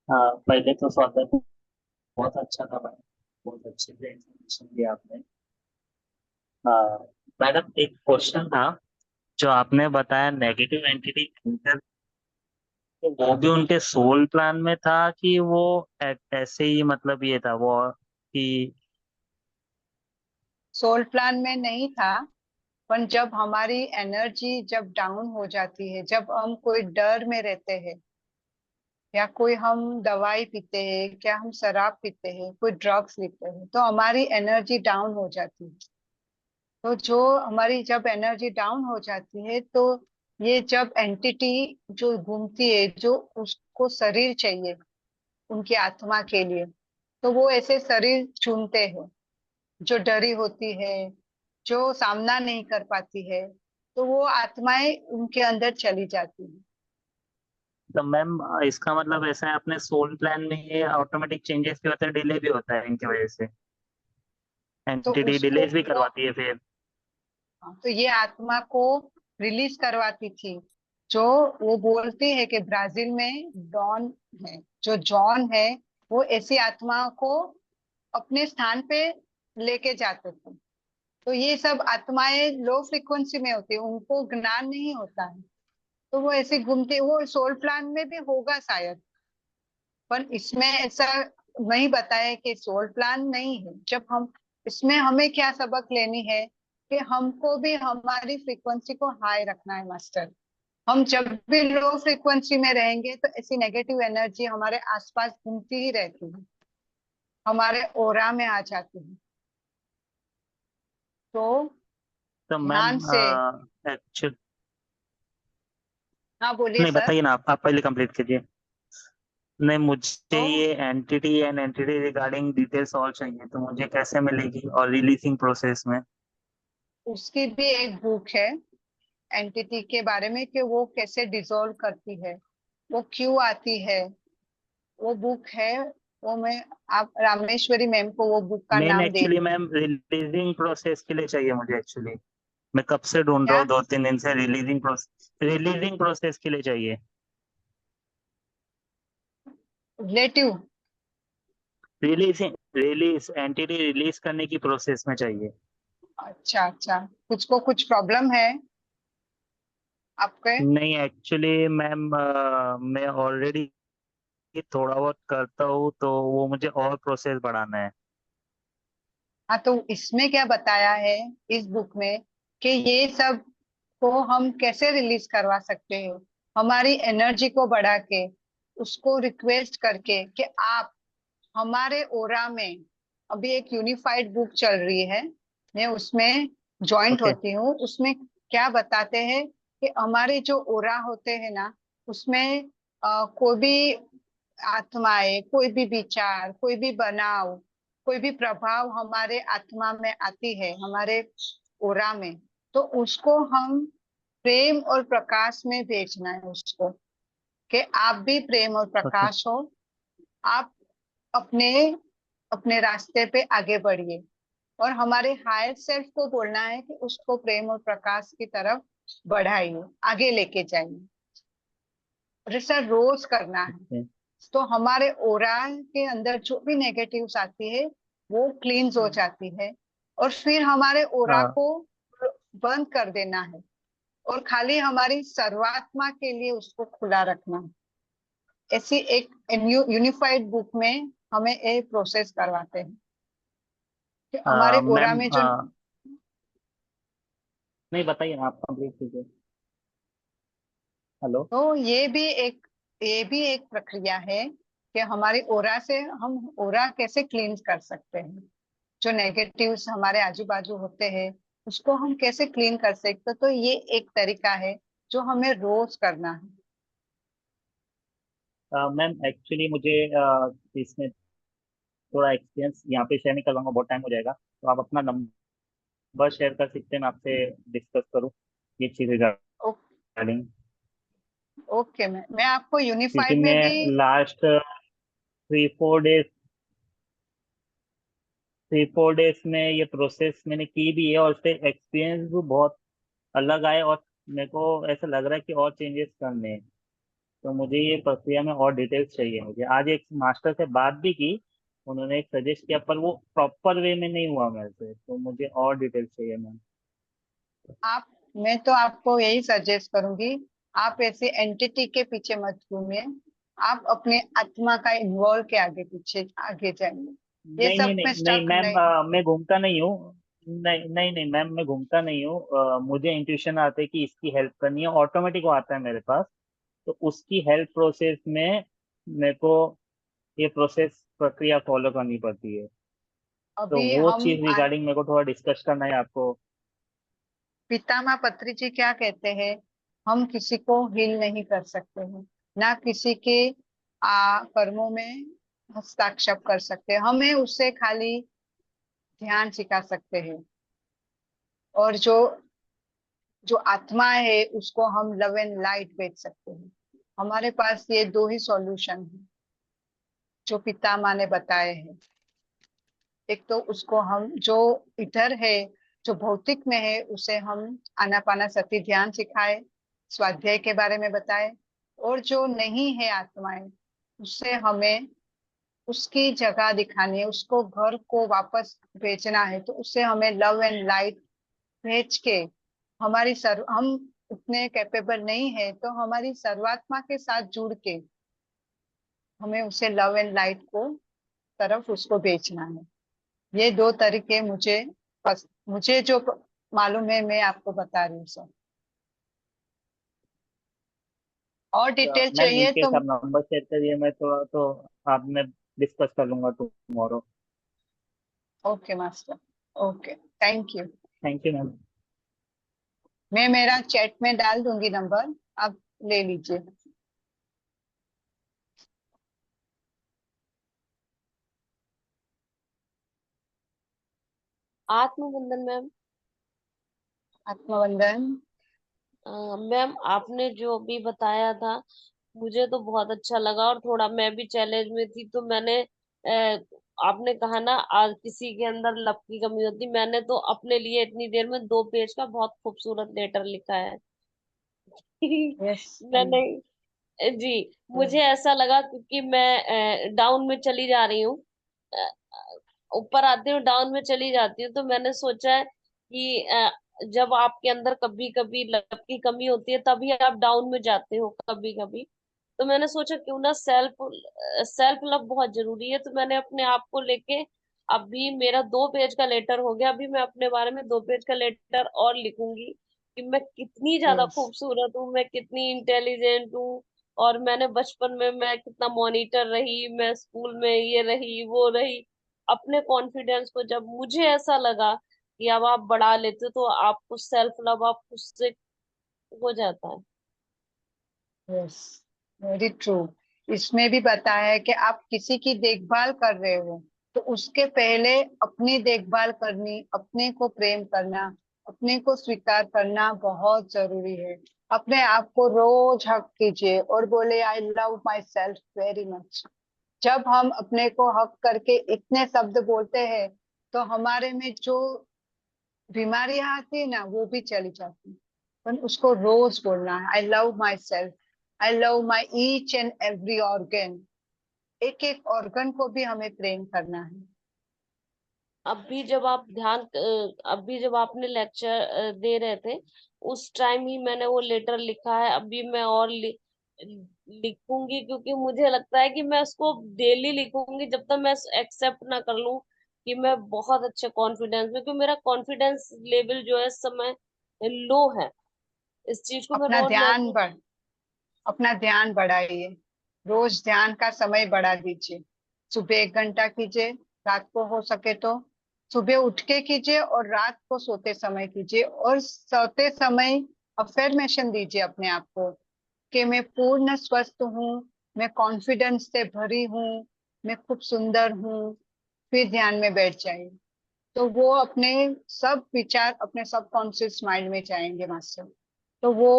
हाँ, पहले तो स्वागत। बहुत अच्छा था मैम, बहुत अच्छे से एक्सप्लेनेशन दिया आपने। हाँ मैडम, एक क्वेश्चन था। जो आपने बताया नेगेटिव एंटिटी, तो वो भी उनके सोल प्लान में था कि वो ऐसे ही, मतलब ये था वो कि। सोल प्लान में नहीं था, पर जब हमारी एनर्जी जब डाउन हो जाती है, जब हम कोई डर में रहते हैं, या कोई हम दवाई पीते हैं, क्या हम शराब पीते हैं, कोई ड्रग्स लेते हैं, तो हमारी एनर्जी डाउन हो जाती है। तो जो हमारी जब एनर्जी डाउन हो जाती है, तो ये जब एंटिटी जो घूमती है, जो उसको शरीर चाहिए उनकी आत्मा के लिए, तो वो ऐसे शरीर चुनते हैं। जो डरी होती है, जो सामना नहीं कर पाती है, तो वो आत्माएं उनके अंदर चली जाती है। तो मैम, इसका मतलब ऐसा है अपने सोल प्लान में ये ऑटोमेटिक चेंजेस की वजह से डिले भी होता है इनकी वजह से। तो एंटिटी उसको डिलेज भी वो, करवाती है फिर। तो ये आत्मा को रिलीज करवाती थी। जो वो बोलती है कि ब्राजील में डॉन है, जो जॉन है, वो ऐसी आत्मा को अपने स्थान पे लेके जाते थे। तो ये सब आत्माएं लो फ्रिक्वेंसी में होती है, उनको ज्ञान नहीं होता है, तो वो ऐसे घूमती, वो सोल प्लान में भी होगा शायद, पर इसमें ऐसा नहीं बताया कि सोल प्लान नहीं है। जब हम इसमें हमें क्या सबक लेनी है कि हमको भी हमारी फ्रीक्वेंसी को हाई रखना है मास्टर। हम जब भी लो फ्रीक्वेंसी में रहेंगे तो ऐसी नेगेटिव एनर्जी हमारे आसपास घूमती ही रहती है, हमारे ओरा में आ जाती है। तो तो मैम, ध्यान से। एक्चुअल हाँ बोलिए नहीं, सर। बताइए ना, आप पहले कंप्लीट कीजिए। नहीं, मुझे तो ये एंटिटी रिगार्डिंग डिटेल्स और चाहिए, तो मुझे कैसे मिलेगी और रिलीजिंग प्रोसेस में। उसकी भी एक बुक है एंटिटी के बारे में, कि वो कैसे डिसॉल्व करती है, वो क्यों आती है, वो बुक है। वो मैं, आप रामेश्वरी मैम को वो बुक का मेन नाम दे एक्चुअली दीजिए। मैम रिलीजिंग प्रोसेस के लिए चाहिए मुझे एक्चुअली। मैं कब से ढूंढ रहा क्या? हूँ, 2-3 दिन से रिलीजिंग प्रोसेस के लिए चाहिए। रिलेटिव? एंटिटी रिलीज करने की प्रोसेस में चाहिए। अच्छा अच्छा, कुछ को कुछ प्रॉब्लम है आपके? नहीं एक्चुअली मैम, मैं ऑलरेडी थोड़ा बहुत करता हूँ, तो वो मुझे और प्रोसेस बढ़ाना है। हाँ, तो इसमें क्या बताया है इस बुक में, कि ये सब को हम कैसे रिलीज करवा सकते हैं, हमारी एनर्जी को बढ़ा के, उसको रिक्वेस्ट करके कि आप हमारे ओरा में, अभी एक यूनिफाइड बुक चल रही है, मैं उसमें ज्वाइंट ओके। होती हूँ। उसमें क्या बताते हैं कि हमारे जो ओरा होते हैं ना, उसमें कोई भी आत्माएं, कोई भी विचार, कोई भी बनाव, कोई भी प्रभाव हमारे आत्मा में आती है, हमारे ओरा में, तो उसको हम प्रेम और प्रकाश में भेजना है उसको, कि आप भी प्रेम और ओके। प्रकाश हो। आप अपने अपने रास्ते पे आगे बढ़िए। और हमारे हायर सेल्फ को बोलना है कि उसको प्रेम और प्रकाश की तरफ बढ़ाइए, आगे लेके जाइए। और ऐसा रोज करना है, ओके। तो हमारे ओरा के अंदर जो भी नेगेटिव्स आती है वो क्लींस हो जाती है। और फिर हमारे ओरा हाँ। को बंद कर देना है, और खाली हमारी सर्वात्मा के लिए उसको खुला रखना है। ऐसी एक यूनिफाइड बुक में हमें ये प्रोसेस करवाते हैं कि हमारे ओरा मैम, में जो, नहीं बताइए ना, आप कंप्लीट कीजिए। हेलो। तो ये भी एक प्रक्रिया है कि हमारी ओरा से हम ओरा कैसे क्लींस कर सकते हैं। जो नेगेटिव्स हमारे आजू बाजू होते हैं उसको हम कैसे क्लीन कर सकते हैं, तो ये एक तरीका है जो हमें रोज करना है। मैम एक्चुअली मुझे इसमें थोड़ा एक्सपीरियंस यहाँ पे शेयर नहीं कर पाऊंगा, बहुत टाइम हो जाएगा, तो आप अपना नंबर शेयर कर सकते हैं, मैं आपसे डिस्कस करूँ ये चीज़ ओ, रिगार्डिंग। ओके, मैं आपको क्योंकि यूनिफाइड में भी। मैं लास्ट 3-4 डेज 3-4 डेज में ये प्रोसेस मैंने की भी है, और उससे एक्सपीरियंस भी बहुत अलग आए, और मेरे को ऐसा लग रहा है कि और चेंजेस करने हैं। तो मुझे ये प्रक्रिया में और डिटेल्स चाहिए। मुझे आज एक मास्टर से बात भी की, उन्होंने एक सजेस्ट किया, पर वो प्रॉपर वे में नहीं हुआ मेरे से, तो मुझे और डिटेल्स चाहिए मैम। आप मैं तो आपको यही सजेस्ट करूंगी, आप ऐसे एंटिटी के पीछे मत घूमिए। आप अपने आत्मा का इन्वॉल्व के आगे पीछे आगे जाइए। ये नहीं नहीं सब में नहीं नहीं स्टक मैम, नहीं। मैं घूमता नहीं हूँ। नहीं नहीं नहीं मैम, मैं घूमता नहीं हूँ। मुझे इंट्यूशन आता है कि इसकी हेल्प करनी है, ऑटोमेटिक वो आता है मेरे पास। तो उसकी हेल्प प्रोसेस में मेरे को ये प्रोसेस प्रक्रिया फॉलो करनी पड़ती है। तो अभी वो हम चीज रिगार्डिंग मेरे को थोड़ा डिस्कस करना है आपको। पितामह पत्री जी क्या कहते हैं, हम किसी को हील नहीं कर सकते हैं, ना किसी के कर्मों में हस्ताक्षर कर सकते हैं। हमें उससे खाली ध्यान सिखा सकते हैं। और जो जो आत्मा है उसको हम लव एंड लाइट भेज सकते हैं। हमारे पास ये दो ही सॉल्यूशन है जो पितामह ने बताए हैं। एक तो उसको हम जो इधर है, जो भौतिक में है, उसे हम आनापानासती ध्यान सिखाए, स्वाध्याय के बारे में बताए। और जो नहीं है आत्माएं, उससे हमें उसकी जगह दिखानी है, उसको घर को वापस भेजना है, तो उससे हमें लव एंड लाइट भेज के हम उतने कैपेबल नहीं है, तो हमारी सर्वात्मा के साथ जुड़ के हमें उसे लव एंड लाइट को तरफ उसको भेजना है। ये दो तरीके मुझे जो मालूम है मैं आपको बता रही हूँ सर। और डिटेल मैम चाहिए इनकेस तो। आप नंबर शेयर करिए, मैं थोड़ा तो आप मैं डिस्कस कर लूंगा tomorrow. Okay master. Okay, thank you. Thank you ma'am. मैं मेरा चैट में डाल दूंगी नंबर, आप ले लीजिए। आत्मबंधन मैम। आत्मवंदन। मैम आपने जो भी बताया था मुझे तो बहुत अच्छा लगा, और थोड़ा मैं भी चैलेंज में थी, तो मैंने आपने कहा ना आज किसी के अंदर लव की कमी होती, मैंने तो अपने लिए इतनी देर में 2 पेज का बहुत खूबसूरत लेटर लिखा है। यस। मैंने जी, मुझे ऐसा लगा क्योंकि मैं डाउन में चली जा रही हूँ, ऊपर आती हूँ डाउन में चली जाती हूँ, तो मैंने सोचा है कि जब आपके अंदर कभी कभी लव की कमी होती है तभी आप डाउन में जाते हो कभी कभी, तो मैंने सोचा क्यों ना सेल्फ सेल्फ लव बहुत जरूरी है, तो मैंने अपने आप को लेके अभी मेरा 2 पेज का लेटर हो गया, अभी मैं अपने बारे में 2 पेज का लेटर और लिखूंगी कि मैं कितनी ज्यादा यस। खूबसूरत हूँ, मैं कितनी इंटेलिजेंट हूँ, और मैंने बचपन में मैं कितना मॉनिटर रही, मैं स्कूल में ये रही वो रही। अपने कॉन्फिडेंस को जब मुझे ऐसा लगा कि अब आप बढ़ा लेते हो तो आपको सेल्फ लव आप खुद से हो जाता है। Yes, very true. इसमें भी बताया है कि आप किसी की देखभाल कर रहे हो तो उसके पहले अपनी देखभाल करनी, अपने को प्रेम करना, अपने को स्वीकार करना बहुत जरूरी है। अपने आप को रोज हक कीजिए और बोले I love my self very much. जब हम अपने को हक करके इतने शब्द बोलते हैं तो हमारे में जो बीमारियां आती है ना वो भी चली जाती है। पर उसको रोज बोलना है, I love my self, I love my each and every organ. एक एक ऑर्गन को भी हमें प्रेम करना है। अभी जब आपने लेक्चर दे रहे थे उस टाइम ही मैंने वो लेटर लिखा है। अभी मैं और लिखूंगी, क्योंकि मुझे लगता है कि मैं उसको डेली लिखूंगी जब तक मैं एक्सेप्ट ना कर लूं कि मैं बहुत अच्छे कॉन्फिडेंस में, क्योंकि मेरा कॉन्फिडेंस लेवल जो है इस समय लो है। इस चीज को मैं अपना रोज ध्यान महसूस। बढ़ अपना ध्यान बढ़ाइए। रोज ध्यान का समय बढ़ा दीजिए। सुबह 1 घंटा कीजिए, रात को हो सके तो सुबह उठ के कीजिए और रात को सोते समय कीजिए। और सोते समय अफर्मेशन दीजिए अपने आप को कि मैं पूर्ण स्वस्थ हूँ, मैं कॉन्फिडेंस से भरी हूँ, मैं खूब सुंदर हूँ। फिर ध्यान में बैठ जाइए तो वो अपने सब विचार अपने सब कॉन्शियस माइंड में जाएंगे मास्टर। तो वो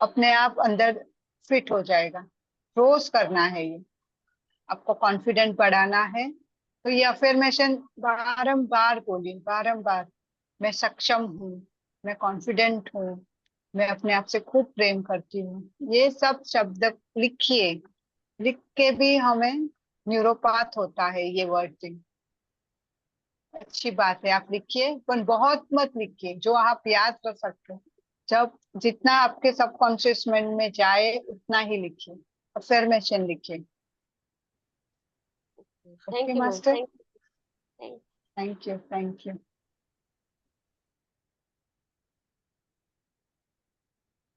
अपने आप अंदर फिट हो जाएगा। रोज करना है ये। आपको कॉन्फिडेंट बढ़ाना है तो ये अफर्मेशन बारंबार बोलिए, बारंबार। मैं सक्षम हूँ, मैं कॉन्फिडेंट हूँ, मैं अपने आप से खूब प्रेम करती हूँ। ये सब शब्द लिखिए। लिख के भी हमें न्यूरोपाथ होता है ये वर्ड। अच्छी बात है, आप लिखिए पर बहुत मत लिखिए, जो आप याद कर सकते हो। जब जितना आपके सबकॉन्शियस माइंड में जाए उतना ही लिखिए, अफर्मेशन लिखिए। Okay thank you ma'am, master. Thank. Thank you, thank you.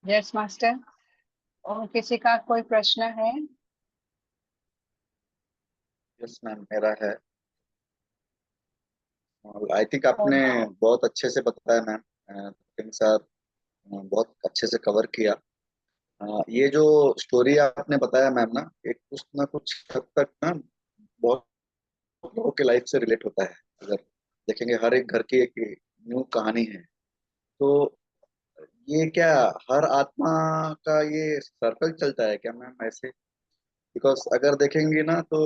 Yes master. और किसी का कोई प्रश्न है? यस मैम, मेरा है। आई थिंक आपने और बहुत अच्छे से बताया मैम। के साथ बहुत अच्छे से कवर किया। ये जो स्टोरी आपने बताया मैम ना, एक कुछ ना कुछ हद तक ना बहुत लोगों के लाइफ से रिलेट होता है। अगर देखेंगे हर एक घर की एक न्यू कहानी है। तो ये क्या हर आत्मा का ये सर्कल चलता है क्या मैम ऐसे? बिकॉज अगर देखेंगे ना तो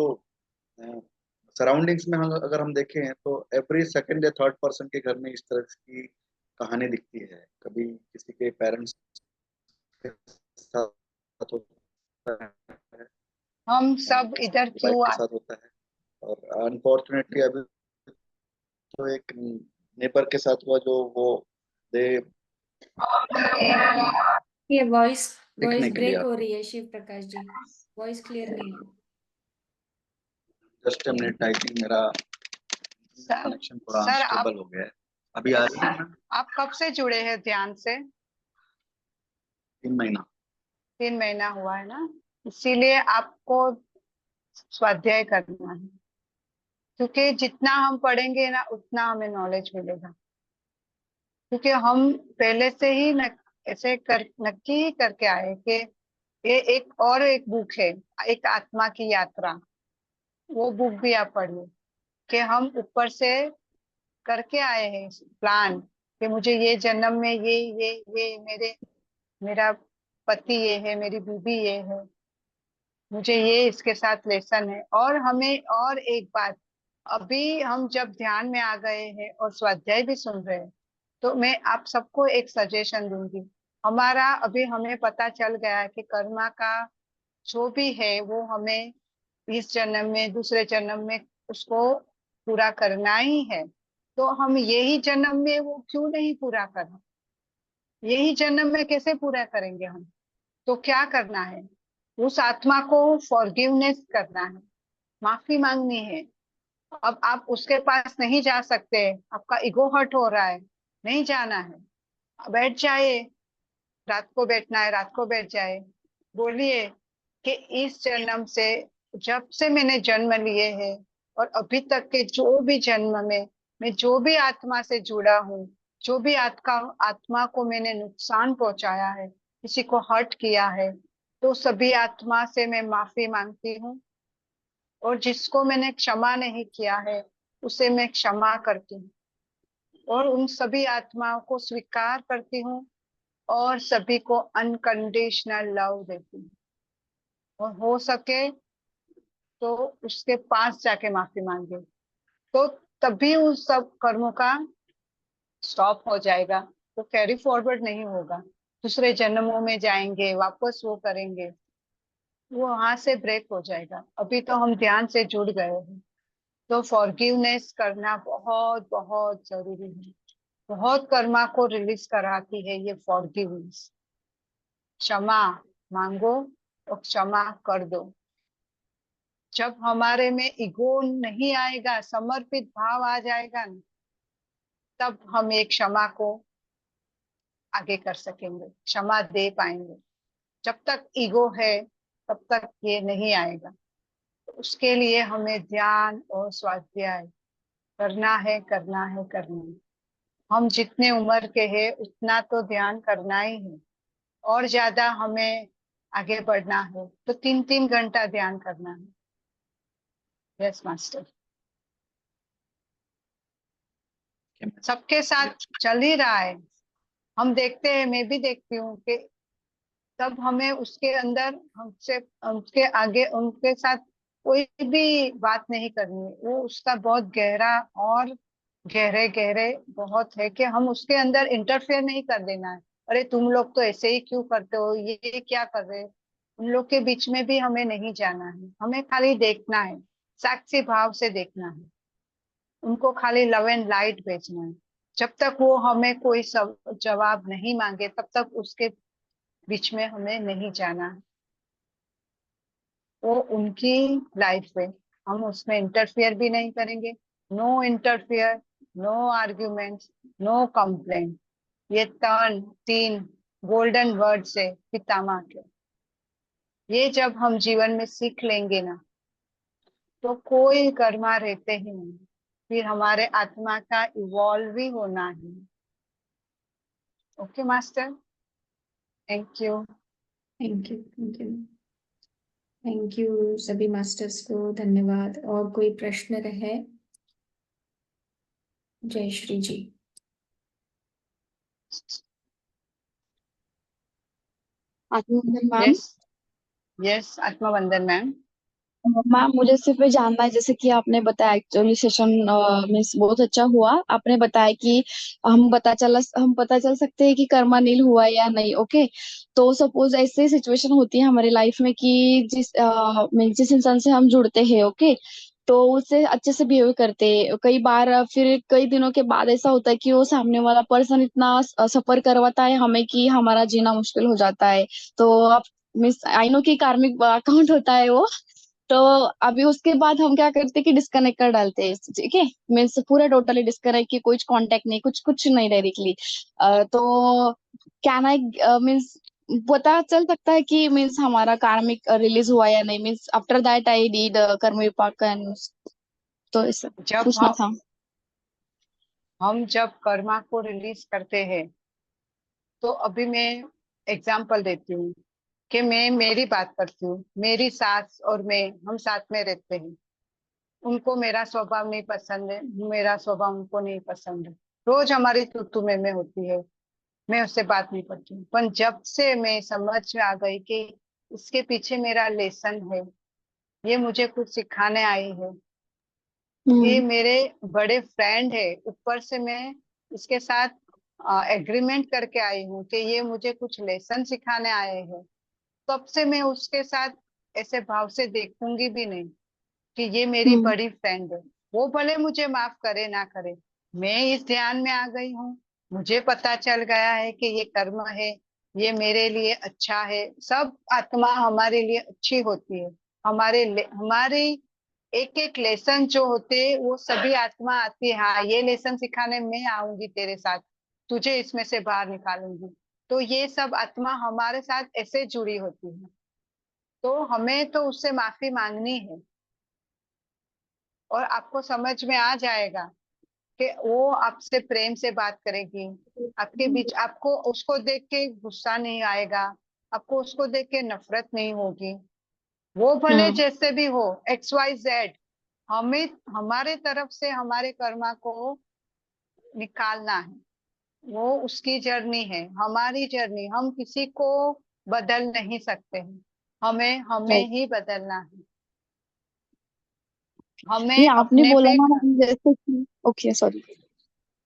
सराउंडिंग्स में हम अगर हम देखें तो एवरी सेकंड या थर्ड पर्सन के घर में इस तरह की कहानी दिखती है। कभी किसी के पेरेंट्स के साथ होता है, हम सब इधर वाइफ क्यों के साथ होता है, और अनफॉर्चुनेटली अभी तो एक नेबर के साथ हुआ जो वो दे ये वॉइस वॉइस दिखने के लिए ब्रेक हो आते हैं। रही है शिव प्रकाश जी। वॉइस क्लियर नहीं है। Just a minute, I think मेरा सर। कनेक्शन थोड़ा सर आप अनस्टेबल हो गया है। अभी आ रही है मैम? आप कब से जुड़े हैं ध्यान से? 3 महीना। 3 महीना हुआ है ना, इसीलिए आपको स्वाध्याय करना है। क्योंकि जितना हम पढ़ेंगे ना उतना हमें नॉलेज मिलेगा। क्योंकि हम पहले से ही ऐसे नक्की ही करके आए कि ये एक बुक है, एक आत्मा की यात्रा। वो बुक भी आप पढ़िए कि हम ऊपर से करके आए हैं प्लान कि मुझे ये जन्म में ये मेरा पति ये है, मेरी बीवी ये है, मुझे ये इसके साथ लेसन है। और हमें और एक बात, अभी हम जब ध्यान में आ गए हैं और स्वाध्याय भी सुन रहे हैं तो मैं आप सबको एक सजेशन दूंगी। हमारा अभी हमें पता चल गया है कि कर्मा का जो भी है वो हमें इस जन्म में दूसरे जन्म में उसको पूरा करना ही है। तो हम यही जन्म में वो क्यों नहीं पूरा करें? यही जन्म में कैसे पूरा करेंगे हम? तो क्या करना है, उस आत्मा को फॉरगिवनेस करना है, माफी मांगनी है। अब आप उसके पास नहीं जा सकते, आपका ईगो हर्ट हो रहा है, नहीं जाना है, बैठ जाए। रात को बैठना है, रात को बैठ जाए। बोलिए कि इस जन्म से, जब से मैंने जन्म लिए हैं और अभी तक के जो भी जन्म में मैं जो भी आत्मा से जुड़ा हूँ, जो भी आत्मा को मैंने नुकसान पहुंचाया है, किसी को हर्ट किया है, तो सभी आत्मा से मैं माफी मांगती हूँ। और जिसको मैंने क्षमा नहीं किया है, उसे मैं क्षमा करती हूँ। और उन सभी आत्माओं को स्वीकार करती हूँ और सभी को अनकंडीशनल लव देती हूँ। और हो सके तो उसके पास जाके माफी मांगे, तो तभी उन सब कर्मों का स्टॉप हो जाएगा। तो कैरी फॉरवर्ड नहीं होगा, दूसरे जन्मों में जाएंगे, वापस वो करेंगे, वो वहां से ब्रेक हो जाएगा। अभी तो हम ध्यान से जुड़ गए हैं, तो फॉरगिवनेस करना बहुत बहुत जरूरी है। बहुत कर्मा को रिलीज कराती है ये फॉरगिवनेस। क्षमा मांगो और क्षमा कर दो। जब हमारे में ईगो नहीं आएगा, समर्पित भाव आ जाएगा ना, तब हम एक क्षमा को आगे कर सकेंगे, क्षमा दे पाएंगे। जब तक ईगो है तब तक ये नहीं आएगा। तो उसके लिए हमें ध्यान और स्वाध्याय करना है, करना है, करना है। हम जितने उम्र के हैं उतना तो ध्यान करना ही है। और ज्यादा हमें आगे बढ़ना है तो 3-3 घंटा ध्यान करना है। Yes master. सबके साथ चल ही रहा है। हम देखते हैं, मैं भी देखती हूँ कि तब हमें उसके अंदर हमसे, उसके आगे उनके साथ कोई भी बात नहीं करनी है। वो उसका बहुत गहरा और गहरे गहरे बहुत है कि हम उसके अंदर इंटरफेयर नहीं कर देना है। अरे तुम लोग तो ऐसे ही क्यों करते हो, ये क्या कर रहे हो, उन लोग के बीच में भी हमें नहीं जाना है। हमें खाली देखना है, साक्षी भाव से देखना है, उनको खाली लव एंड लाइट भेजना है। जब तक वो हमें कोई सब जवाब नहीं मांगे तब तक उसके बीच में हमें नहीं जाना है। वो उनकी लाइफ है, हम उसमें इंटरफियर भी नहीं करेंगे। No interfere, no arguments, no complaint. ये 3 गोल्डन वर्ड्स है पितामह के। ये जब हम जीवन में सीख लेंगे ना, तो कोई कर्मा रहते ही नहीं। फिर हमारे आत्मा का इवॉल्व ही होना है। Okay master, thank you. Thank you, thank you, thank you सभी मास्टर्स को धन्यवाद। और कोई प्रश्न रहे? जय श्री जी। आत्मवंदन मैम। यस, यस आत्मा वंदन मैम। मैम मुझे सिर्फ ये जानना है, जैसे कि आपने बताया एक्चुअली सेशन मीन्स बहुत अच्छा हुआ। आपने बताया कि हम पता चल सकते हैं कि कर्मा नील हुआ है या नहीं। ओके, तो सपोज ऐसे सिचुएशन होती है हमारी लाइफ में कि जिस इंसान से हम जुड़ते हैं, ओके, तो उससे अच्छे से बिहेव करते हैं। कई बार फिर कई दिनों के बाद ऐसा होता है कि वो सामने वाला पर्सन इतना सफर करवाता है हमें कि हमारा जीना मुश्किल हो जाता है। तो आप मीन्स आई नो कि कार्मिक अकाउंट होता है वो। तो अभी उसके बाद हम क्या करते हैं कि डिस्कनेक्ट कर डालते हैं, ठीक है, मीन्स पूरा टोटली डिस्कनेक्ट, की कुछ कांटेक्ट नहीं, कुछ कुछ नहीं डायरेक्टली। तो क्या ना, मीन्स पता चल सकता है कि मीन्स हमारा कार्मिक रिलीज हुआ या नहीं, means after that I did कर्म विपाक एंड, तो ऐसा जब पूछना था। हम जब कर्मा को रिलीज करते हैं, तो अभी मैं एग्जाम्पल देती हूँ कि मैं मेरी बात करती हूँ। मेरी सास और मैं, हम साथ में रहते हैं। उनको मेरा स्वभाव नहीं पसंद है, मेरा स्वभाव उनको नहीं पसंद है। रोज हमारी तू में होती है, मैं उससे बात नहीं करती हूँ। पर जब से मैं समझ में आ गई कि इसके पीछे मेरा लेसन है, ये मुझे कुछ सिखाने आई है, ये हम्म। मेरे बड़े फ्रेंड है, ऊपर से मैं इसके साथ एग्रीमेंट करके आई हूँ कि ये मुझे कुछ लेसन सिखाने आए हैं, तब से मैं उसके साथ ऐसे भाव से देखूंगी भी नहीं कि ये मेरी हम्म। बड़ी फ्रेंड है। वो भले मुझे माफ करे ना करे, मैं इस ध्यान में आ गई हूँ। मुझे पता चल गया है कि ये कर्म है, ये मेरे लिए अच्छा है। सब आत्मा हमारे लिए अच्छी होती है। हमारी एक एक लेसन जो होते वो सभी आत्मा आती है, हाँ ये लेसन सिखाने मैं आऊंगी तेरे साथ, तुझे इसमें से बाहर निकालूंगी। तो ये सब आत्मा हमारे साथ ऐसे जुड़ी होती है। तो हमें तो उससे माफी मांगनी है। और आपको समझ में आ जाएगा कि वो आपसे प्रेम से बात करेगी, आपके बीच आपको उसको देख के गुस्सा नहीं आएगा, आपको उसको देख के नफरत नहीं होगी। वो भले जैसे भी हो, XYZ, हमें हमारे तरफ से हमारे कर्मा को निकालना है। वो उसकी जर्नी है, हमारी जर्नी, हम किसी को बदल नहीं सकते हैं, हमें हमें राइट। ही बदलना है। ये हमें आपने अपने बोला पे ना जैसे कि, ओके सॉरी।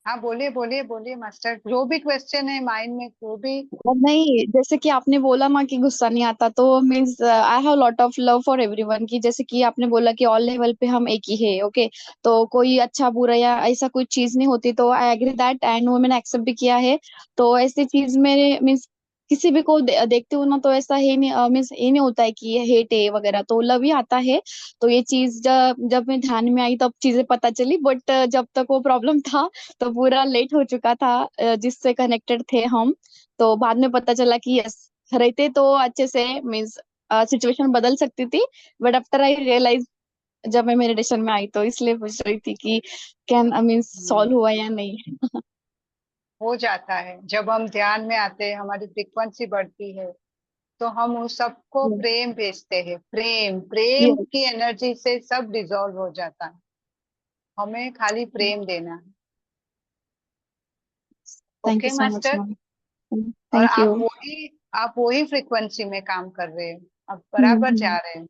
हाँ, बोलिए बोलिए बोलिए मास्टर, जो भी क्वेश्चन है माइंड में, जो भी। और नहीं, जैसे कि आपने बोला ना कि गुस्सा नहीं आता, तो means I have lot of love for everyone, की जैसे कि आपने बोला कि ऑल लेवल पे हम एक ही है, ओके। तो कोई अच्छा बुरा या ऐसा कोई चीज नहीं होती, तो आई एग्री दैट, एंड वो मैंने एक्सेप्ट भी किया है। तो ऐसी चीज में मीन्स किसी भी को देखती हूँ ना, तो ऐसा ही नहीं, मीन्स ये नहीं होता है कि ये हेट है वगैरह, तो लव ही आता है। तो ये चीज जब जब मैं ध्यान में आई तब चीजें पता चली, बट जब तक वो प्रॉब्लम था तो पूरा लेट हो चुका था, जिससे कनेक्टेड थे हम। तो बाद में पता चला कि यस, रहते तो अच्छे से मीन्स सिचुएशन बदल सकती थी। बट आफ्टर आई रियलाइज, जब मैं मेडिटेशन में आई, तो इसलिए पूछ रही थी कि कैन मीन्स सॉल्व हुआ या नहीं। हो जाता है जब हम ध्यान में आते हैं, हमारी फ्रीक्वेंसी बढ़ती है, तो हम उस सबको प्रेम भेजते हैं। प्रेम प्रेम यस। की एनर्जी से सब डिसॉल्व हो जाता है। हमें खाली प्रेम देना है। Thank you okay so much master. Ma'am. और थैंक यू। आप वही फ्रीक्वेंसी में काम कर रहे हैं, आप बराबर जा रहे हैं।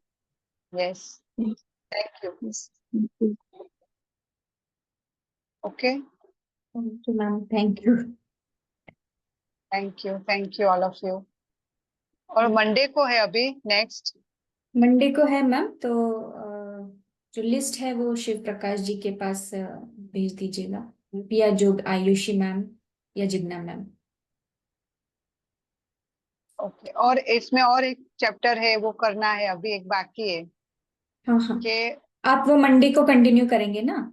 Yes. Thank you. Okay. Thank you ma'am, thank you. Thank you all of you. और मंडे को है अभी नेक्स्ट। मंडे को है मैम, तो जो लिस्ट है वो शिव प्रकाश जी के पास भेज दीजिएगा, या जो आयुषी मैम या जिग्ना मैम। ओके। और इसमें और एक चैप्टर है, वो करना है, अभी एक बाकी है हाँ हाँ, कि। आप वो मंडे को कंटिन्यू करेंगे ना?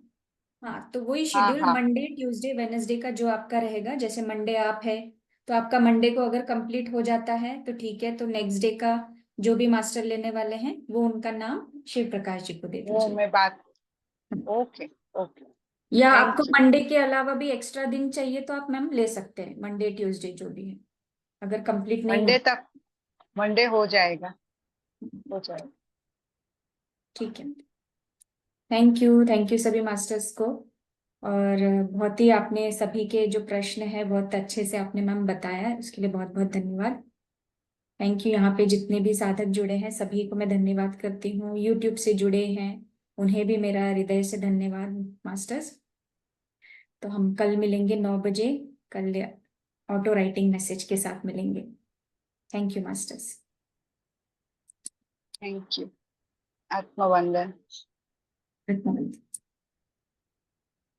हाँ, तो वही हाँ शेड्यूल हाँ। मंडे ट्यूसडे वेनेसडे का जो आपका रहेगा, जैसे मंडे आप है तो आपका मंडे को अगर कंप्लीट हो जाता है तो ठीक है, तो नेक्स्ट डे का जो भी मास्टर लेने वाले हैं वो उनका नाम शिव प्रकाश जी को दे वो दीजिए। मैं बात। ओके। ओके। या आपको थैंक यू। मंडे के अलावा भी एक्स्ट्रा दिन चाहिए तो आप मैम ले सकते हैं, मंडे ट्यूसडे जो भी है, अगर कंप्लीट नहीं हो। मंडे तक, मंडे हो जाएगा, हो जाएगा। ठीक है, थैंक यू सभी मास्टर्स को। और बहुत ही आपने सभी के जो प्रश्न है बहुत अच्छे से आपने मैम बताया, उसके लिए बहुत बहुत धन्यवाद। Thank you. यहाँ पे जितने भी साधक जुड़े हैं सभी को मैं धन्यवाद करती हूँ, यूट्यूब से जुड़े हैं उन्हें भी मेरा हृदय से धन्यवाद मास्टर्स। तो हम कल मिलेंगे 9 बजे, कल ऑटो राइटिंग मैसेज के साथ मिलेंगे। Thank you masters. Thank you. आत्मवंदन। Good morning.